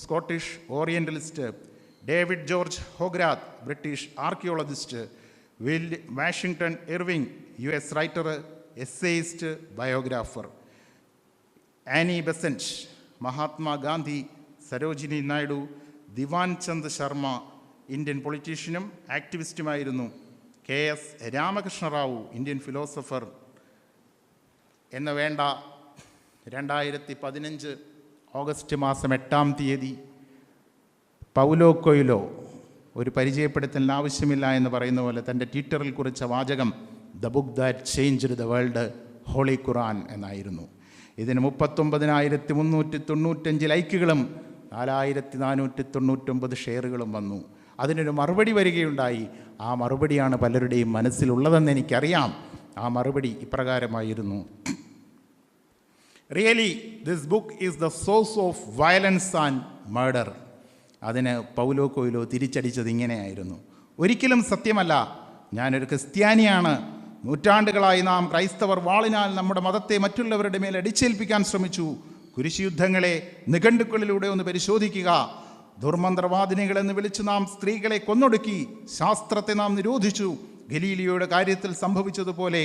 Scottish orientalist. David George ഹോഗ്രാത്ത്, British archaeologist. Washington Irving, US writer, essayist, ബയോഗ്രാഫർ. Annie Besant, Mahatma Gandhi, Sarojini Naidu, ദിവാൻ Chand Sharma, Indian പൊളിറ്റീഷ്യനും ആക്ടിവിസ്റ്റുമായിരുന്നു. KS Ramakrishna Rao, Indian philosopher എന്ന് വേണ്ട 2015 August മാസം 8-ാം തീയതി Paulo Coelho, ഒരു പരിചയപ്പെടുത്തലിന് ആവശ്യമില്ല എന്ന് പറയുന്ന പോലെ, തൻ്റെ ട്വിറ്ററിൽ കുറിച്ച വാചകം the book that changed the world, holy Quran എന്നായിരുന്നു. ഇതിന് 39,395 ലൈക്കുകളും 4,499 ഷെയറുകളും വന്നു. അതിനൊരു മറുപടി വരികയുണ്ടായി. ആ മറുപടിയാണ് പലരുടെയും മനസ്സിലുള്ളതെന്ന് എനിക്കറിയാം. ആ മറുപടി ഇപ്രകാരമായിരുന്നു: really this book is the source of violence and murder. അതിന് പൗലോ കൊയ്ലോ തിരിച്ചടിച്ചത് ഇങ്ങനെയായിരുന്നു: ഒരിക്കലും സത്യമല്ല, ഞാനൊരു ക്രിസ്ത്യാനിയാണ്. നൂറ്റാണ്ടുകളായി നാം ക്രൈസ്തവർ വാളിനാൽ നമ്മുടെ മതത്തെ മറ്റുള്ളവരുടെ മേൽ അടിച്ചേൽപ്പിക്കാൻ ശ്രമിച്ചു. കുരിശുയുദ്ധങ്ങളെ നിഘണ്ടുക്കളിലൂടെ ഒന്ന് പരിശോധിക്കുക. ദുർമന്ത്രവാദിനികളെന്ന് വിളിച്ച് നാം സ്ത്രീകളെ കൊന്നൊടുക്കി. ശാസ്ത്രത്തെ നാം നിരോധിച്ചു, ഗലീലിയോയുടെ കാര്യത്തിൽ സംഭവിച്ചതുപോലെ.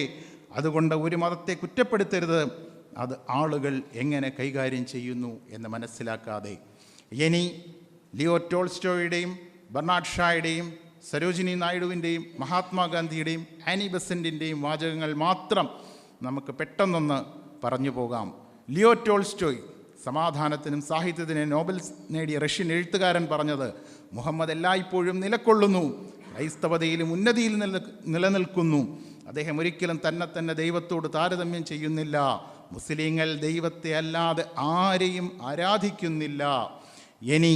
അതുകൊണ്ട് ഒരു മതത്തെ കുറ്റപ്പെടുത്തരുത്, അത് ആളുകൾ എങ്ങനെ കൈകാര്യം ചെയ്യുന്നു എന്ന് മനസ്സിലാക്കാതെ. ഇനി ലിയോ ടോൾസ്റ്റോയുടെയും ബെർണാഡ് ഷായുടെയും സരോജിനി നായിഡുവിൻ്റെയും മഹാത്മാഗാന്ധിയുടെയും ആനി ബെസൻറ്റിൻ്റെയും വാചകങ്ങൾ മാത്രം നമുക്ക് പെട്ടെന്നൊന്ന് പറഞ്ഞു പോകാം. ലിയോ ടോൾസ്റ്റോയ്, സമാധാനത്തിനും സാഹിത്യത്തിനും നോബൽ നേടിയ റഷ്യൻ എഴുത്തുകാരൻ, പറഞ്ഞത്: മുഹമ്മദ് എല്ലായ്പ്പോഴും നിലകൊള്ളുന്നു, ക്രൈസ്തവതയിലും ഉന്നതിയിൽ നിലനിൽക്കുന്നു. അദ്ദേഹം ഒരിക്കലും തന്നെ ദൈവത്തോട് താരതമ്യം ചെയ്യുന്നില്ല. മുസ്ലിങ്ങൾ ദൈവത്തെ അല്ലാതെ ആരെയും ആരാധിക്കുന്നില്ല. ഇനി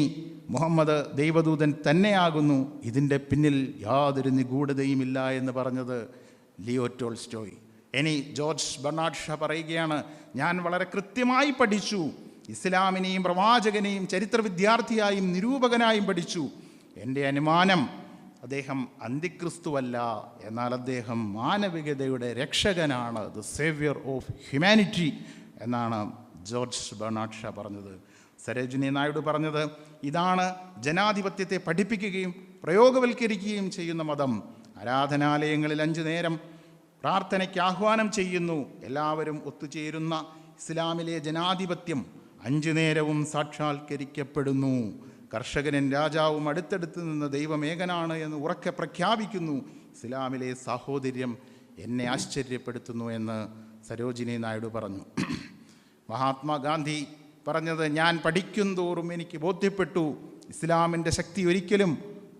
മുഹമ്മദ് ദൈവദൂതൻ തന്നെയാകുന്നു, ഇതിൻ്റെ പിന്നിൽ യാതൊരു നിഗൂഢതയുമില്ല എന്ന് പറഞ്ഞത് ലിയോ ടോൾസ്റ്റോയ്. ഇനി ജോർജ് ബെർണാഡ് ഷാ പറയുകയാണ്: ഞാൻ വളരെ കൃത്യമായി പഠിച്ചു. ഇസ്ലാമിനെയും പ്രവാചകനെയും ചരിത്ര വിദ്യാർത്ഥിയായും നിരൂപകനായും പഠിച്ചു. എൻ്റെ അനുമാനം അദ്ദേഹം അന്തിക്രിസ്തുവല്ല, എന്നാൽ അദ്ദേഹം മാനവികതയുടെ രക്ഷകനാണ്, ദ സേവ്യർ ഓഫ് ഹ്യൂമാനിറ്റി എന്നാണ് ജോർജ് ബെർണാഡ് ഷാ പറഞ്ഞത്. സരോജിനി നായിഡു പറഞ്ഞത്: ഇതാണ് ജനാധിപത്യത്തെ പഠിപ്പിക്കുകയും പ്രയോഗവൽക്കരിക്കുകയും ചെയ്യുന്ന മതം. ആരാധനാലയങ്ങളിൽ 5 നേരം പ്രാർത്ഥനയ്ക്ക് ആഹ്വാനം ചെയ്യുന്നു. എല്ലാവരും ഒത്തുചേരുന്ന ഇസ്ലാമിലെ ജനാധിപത്യം 5 നേരവും സാക്ഷാത്കരിക്കപ്പെടുന്നു. കർഷകനും രാജാവും അടുത്തടുത്ത് നിന്ന് ദൈവമേകനാണ് എന്ന് ഉറക്കെ പ്രഖ്യാപിക്കുന്നു. ഇസ്ലാമിലെ സാഹോദര്യം എന്നെ ആശ്ചര്യപ്പെടുത്തുന്നു എന്ന് സരോജിനി നായിഡു പറഞ്ഞു. മഹാത്മാഗാന്ധി പറഞ്ഞത്: ഞാൻ പഠിക്കും തോറും എനിക്ക് ബോധ്യപ്പെട്ടു, ഇസ്ലാമിൻ്റെ ശക്തി ഒരിക്കലും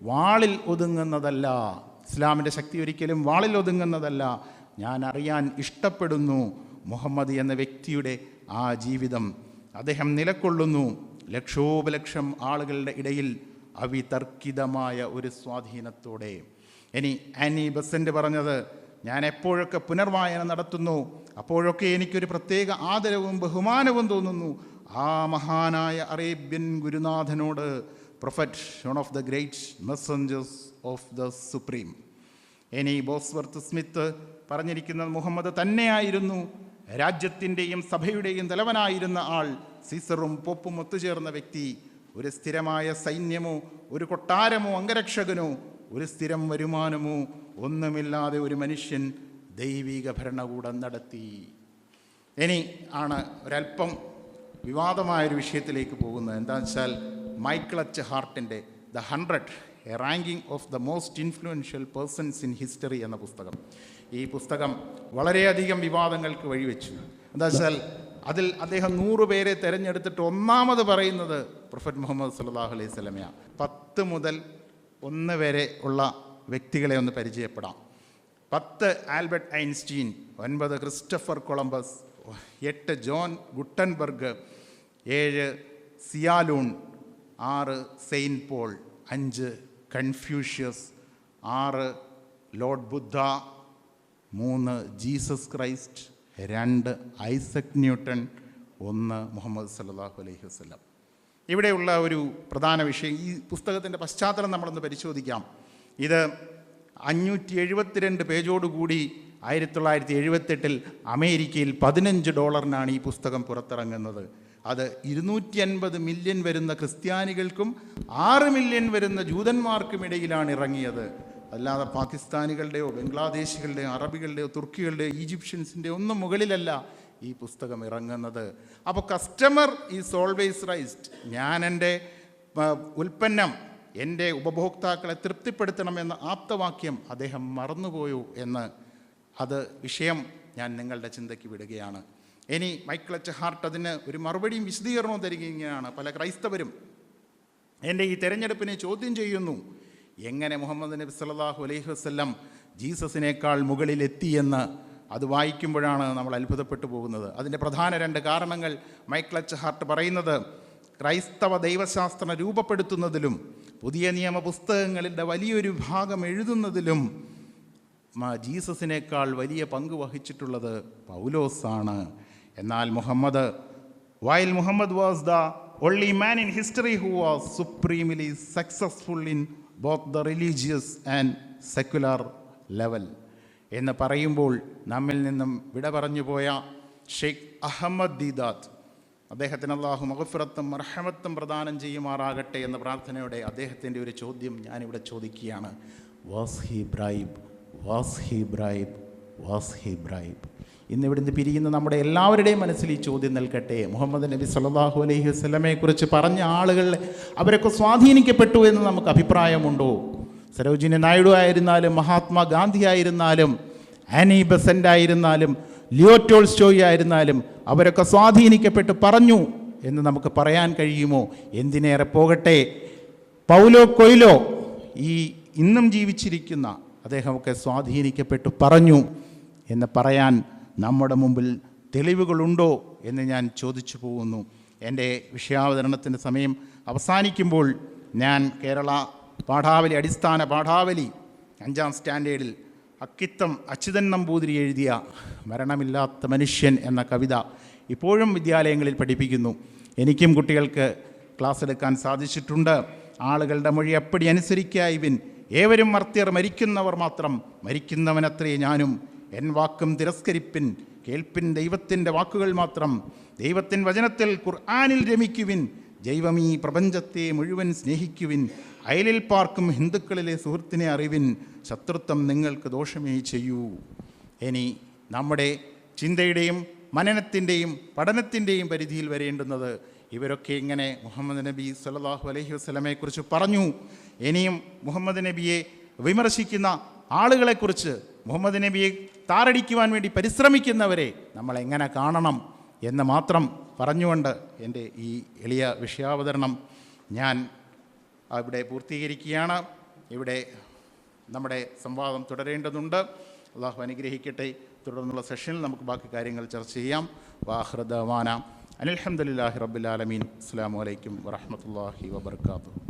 വാളിൽ ഒതുങ്ങുന്നതല്ല. ഇസ്ലാമിൻ്റെ ശക്തി ഒരിക്കലും വാളിൽ ഒതുങ്ങുന്നതല്ല. ഞാൻ അറിയാൻ ഇഷ്ടപ്പെടുന്നു മുഹമ്മദ് എന്ന വ്യക്തിയുടെ ആ ജീവിതം. അദ്ദേഹം നിലകൊള്ളുന്നു ലക്ഷോപലക്ഷം ആളുകളുടെ ഇടയിൽ അവിതർക്കിതമായ ഒരു സ്വാധീനത്തോടെ. ഇനി ആനി ബെസന്റ് പറഞ്ഞത്: ഞാൻ എപ്പോഴൊക്കെ പുനർവായന നടത്തുന്നു അപ്പോഴൊക്കെ എനിക്കൊരു പ്രത്യേക ആദരവും ബഹുമാനവും തോന്നുന്നു ആ മഹാനായ അറേബ്യൻ ഗുരുനാഥനോട്, prophet, one of the great messengers of the supreme. ഇനി ബോസ്വർത്ത് സ്മിത്ത് പറഞ്ഞിരിക്കുന്നത് മുഹമ്മദ് തന്നെയായിരുന്നു രാജ്യത്തിൻ്റെയും സഭയുടെയും തലവനായിരുന്ന ആൾ, സീസറും പോപ്പും ഒത്തുചേർന്ന വ്യക്തി. ഒരു സ്ഥിരമായ സൈന്യമോ ഒരു കൊട്ടാരമോ അംഗരക്ഷകനോ ഒരു സ്ഥിരം വരുമാനമോ ഒന്നുമില്ലാതെ ഒരു മനുഷ്യൻ ദൈവിക ഭരണകൂടം നടത്തി. ഇനി ആണ് ഒരല്പം വിവാദമായൊരു വിഷയത്തിലേക്ക് പോകുന്നത്. എന്താണെന്ന് വെച്ചാൽ മൈക്കിൾ എച്ച് ഹാർട്ടിൻ്റെ the 100 A ranking of the most influential persons in history എന്ന പുസ്തകം. ഈ പുസ്തകം വളരെയധികം വിവാദങ്ങൾക്ക് വഴിവെച്ചു. എന്താ വെച്ചാൽ അതിൽ അദ്ദേഹം 100 പേരെ തിരഞ്ഞെടുത്തിട്ട് ഒന്നാമത് പറയുന്നത് പ്രൊഫറ്റ് മുഹമ്മദ് സല്ലല്ലാഹു അലൈഹി വസല്ലമയാണ്. 10 മുതൽ 1 വരെ ഉള്ള വ്യക്തികളെ ഒന്ന് പരിചയപ്പെടാം. 10 Albert Einstein, 9 Christopher Columbus, 8 John Gutenberg, 7 സിയാലൂൺ, 6 Saint Paul, 5 Confucius, 6 Lord Buddha, 3 Jesus Christ, 2 Isaac Newton, 1 Muhammad സല്ലല്ലാഹു അലൈഹി വസല്ലം. ഇവിടെയുള്ള ഒരു പ്രധാന വിഷയം, ഈ പുസ്തകത്തിൻ്റെ പശ്ചാത്തലം നമ്മളൊന്ന് പരിശോധിക്കാം. ഇത് 572 പേജോടുകൂടി 1978 അമേരിക്കയിൽ $15 ഈ പുസ്തകം പുറത്തിറങ്ങുന്നത്. അത് 250 മില്യൺ വരുന്ന ക്രിസ്ത്യാനികൾക്കും 6 മില്യൺ വരുന്ന ജൂതന്മാർക്കും ഇടയിലാണ് ഇറങ്ങിയത്. അല്ലാതെ പാകിസ്ഥാനികളുടെയോ ബംഗ്ലാദേശികളുടെയോ അറബികളുടെയോ തുർക്കികളുടെയോ ഈജിപ്ഷ്യൻസിൻ്റെയോ ഒന്നും മുകളിലല്ല ഈ പുസ്തകം ഇറങ്ങുന്നത്. അപ്പോൾ കസ്റ്റമർ ഈസ് ഓൾവേസ് റൈറ്റ്. ഞാൻ എൻ്റെ ഉൽപ്പന്നം, എൻ്റെ ഉപഭോക്താക്കളെ തൃപ്തിപ്പെടുത്തണമെന്ന ആപ്തവാക്യം അദ്ദേഹം മറന്നുപോയോ എന്ന് അത് വിഷയം ഞാൻ നിങ്ങളുടെ ചിന്തയ്ക്ക് വിടുകയാണ്. ഇനി മൈക്കിൾ എച്ച് ഹാർട്ട് അതിന് ഒരു മറുപടിയും വിശദീകരണവും തരികയാണ്. പല ക്രൈസ്തവരും എൻ്റെ ഈ തെരഞ്ഞെടുപ്പിനെ ചോദ്യം ചെയ്യുന്നു. എങ്ങനെ മുഹമ്മദ് നബി സല്ലല്ലാഹു അലൈഹി വസല്ലം ജീസസിനേക്കാൾ മുകളിലെത്തിയെന്ന് അത് വായിക്കുമ്പോഴാണ് നമ്മൾ അത്ഭുതപ്പെട്ടു പോകുന്നത്. അതിൻ്റെ പ്രധാന 2 കാരണങ്ങൾ മൈക്കിൾ എച്ച് ഹാർട്ട് പറയുന്നത്, ക്രൈസ്തവ ദൈവശാസ്ത്രം രൂപപ്പെടുത്തുന്നതിലും പുതിയ നിയമ പുസ്തകങ്ങളുടെ വലിയൊരു ഭാഗം എഴുതുന്നതിലും ജീസസിനേക്കാൾ വലിയ പങ്ക് വഹിച്ചിട്ടുള്ളത് പൗലോസാണ്. എന്നാൽ while Muhammad was the only man in history who was supremely successful in both the religious and secular level എന്ന് പറയുമ്പോൾ നമ്മിൽ നിന്നും വിട പറഞ്ഞു പോയ ഷെയ്ഖ് അഹമ്മദ് ദീദാത്ത്, അദ്ദേഹത്തിന് അല്ലാഹു മഗ്ഫിറത്തും മർഹമത്തും പ്രദാനം ചെയ്യുമാറാകട്ടെ എന്ന പ്രാർത്ഥനയോടെ അദ്ദേഹത്തിൻ്റെ ഒരു ചോദ്യം ഞാനിവിടെ ചോദിക്കുകയാണ്. Was he bribe? ഇന്നിവിടുന്ന് പിരിയുന്ന നമ്മുടെ എല്ലാവരുടെയും മനസ്സിൽ ഈ ചോദ്യം നിൽക്കട്ടെ. മുഹമ്മദ് നബി സല്ലല്ലാഹു അലൈഹി വസല്ലമയെക്കുറിച്ച് പറഞ്ഞ ആളുകൾ അവരൊക്കെ സ്വാധീനിക്കപ്പെട്ടു എന്ന് നമുക്ക് അഭിപ്രായമുണ്ടോ? സരോജിനി നായിഡു ആയിരുന്നാലും, മഹാത്മാഗാന്ധി ആയിരുന്നാലും, ആനി ബെസൻ്റ് ആയിരുന്നാലും, ലിയോ ടോൾസ്റ്റോയ് ആയിരുന്നാലും അവരൊക്കെ സ്വാധീനിക്കപ്പെട്ട് പറഞ്ഞു എന്ന് നമുക്ക് പറയാൻ കഴിയുമോ? എന്തിനേറെ പോകട്ടെ, പൗലോ കൊയ്ലോ, ഈ ഇന്നും ജീവിച്ചിരിക്കുന്ന അദ്ദേഹമൊക്കെ സ്വാധീനിക്കപ്പെട്ടു പറഞ്ഞു എന്ന് പറയാൻ നമ്മുടെ മുമ്പിൽ തെളിവുകളുണ്ടോ എന്ന് ഞാൻ ചോദിച്ചു പോകുന്നു. എൻ്റെ വിഷയാവതരണത്തിൻ്റെ സമയം അവസാനിക്കുമ്പോൾ ഞാൻ കേരള പാഠാവലി, അടിസ്ഥാന പാഠാവലി 5ാം സ്റ്റാൻഡേർഡിൽ അക്കിത്തം അച്യുതൻ നമ്പൂതിരി എഴുതിയ മരണമില്ലാത്ത മനുഷ്യൻ എന്ന കവിത ഇപ്പോഴും വിദ്യാലയങ്ങളിൽ പഠിപ്പിക്കുന്നു. എനിക്കും കുട്ടികൾക്ക് ക്ലാസ് എടുക്കാൻ സാധിച്ചിട്ടുണ്ട്. ആളുകളുടെ മൊഴി അപ്പടി അനുസരിക്കായിവിൻ, ഏവരും മർത്യർ മരിക്കുന്നവർ മാത്രം, മരിക്കുന്നവനത്രേ ഞാനും, എൻ വാക്കും തിരസ്കരിപ്പിൻ, കേൾപ്പിൻ ദൈവത്തിൻ്റെ വാക്കുകൾ മാത്രം, ദൈവത്തിൻ വചനത്തിൽ ഖുർആനിൽ രമിക്കുവിൻ, ജൈവമീ പ്രപഞ്ചത്തെ മുഴുവൻ സ്നേഹിക്കുവിൻ, അയലിൽ പാർക്കും ഹിന്ദുക്കളിലെ സുഹൃത്തിനെ അറിവിൻ, ശത്രുത്വം നിങ്ങൾക്ക് ദോഷമേ ചെയ്യൂ. ഇനി നമ്മുടെ ചിന്തയുടെയും മനനത്തിൻ്റെയും പഠനത്തിൻ്റെയും പരിധിയിൽ വരേണ്ടുന്നത് ഇവരൊക്കെ ഇങ്ങനെ മുഹമ്മദ് നബി സല്ലല്ലാഹു അലൈഹി വസല്ലമയെക്കുറിച്ച് പറഞ്ഞു. ഇനിയും മുഹമ്മദ് നബിയെ വിമർശിക്കുന്ന ആളുകളെക്കുറിച്ച്, മുഹമ്മദ് നബിയെ താറടിക്കുവാൻ വേണ്ടി പരിശ്രമിക്കുന്നവരെ നമ്മൾ എങ്ങനെ കാണണം എന്ന് മാത്രം പറഞ്ഞുകൊണ്ട് എൻ്റെ ഈ എളിയ വിഷയാവതരണം ഞാൻ ഇവിടെ പൂർത്തീകരിക്കുകയാണ്. ഇവിടെ നമ്മുടെ സംവാദം തുടരേണ്ടതുണ്ട്. അള്ളാഹു അനുഗ്രഹിക്കട്ടെ. തുടർന്നുള്ള സെഷനിൽ നമുക്ക് ബാക്കി കാര്യങ്ങൾ ചർച്ച ചെയ്യാം. വാഖിറു ദഅ്വാനാ അൽഹംദുലില്ലാഹി റബ്ബിൽ ആലമീൻ. അസ്സലാമു അലൈക്കും വറഹ്മത്തുള്ളാഹി വബറകാതുഹു.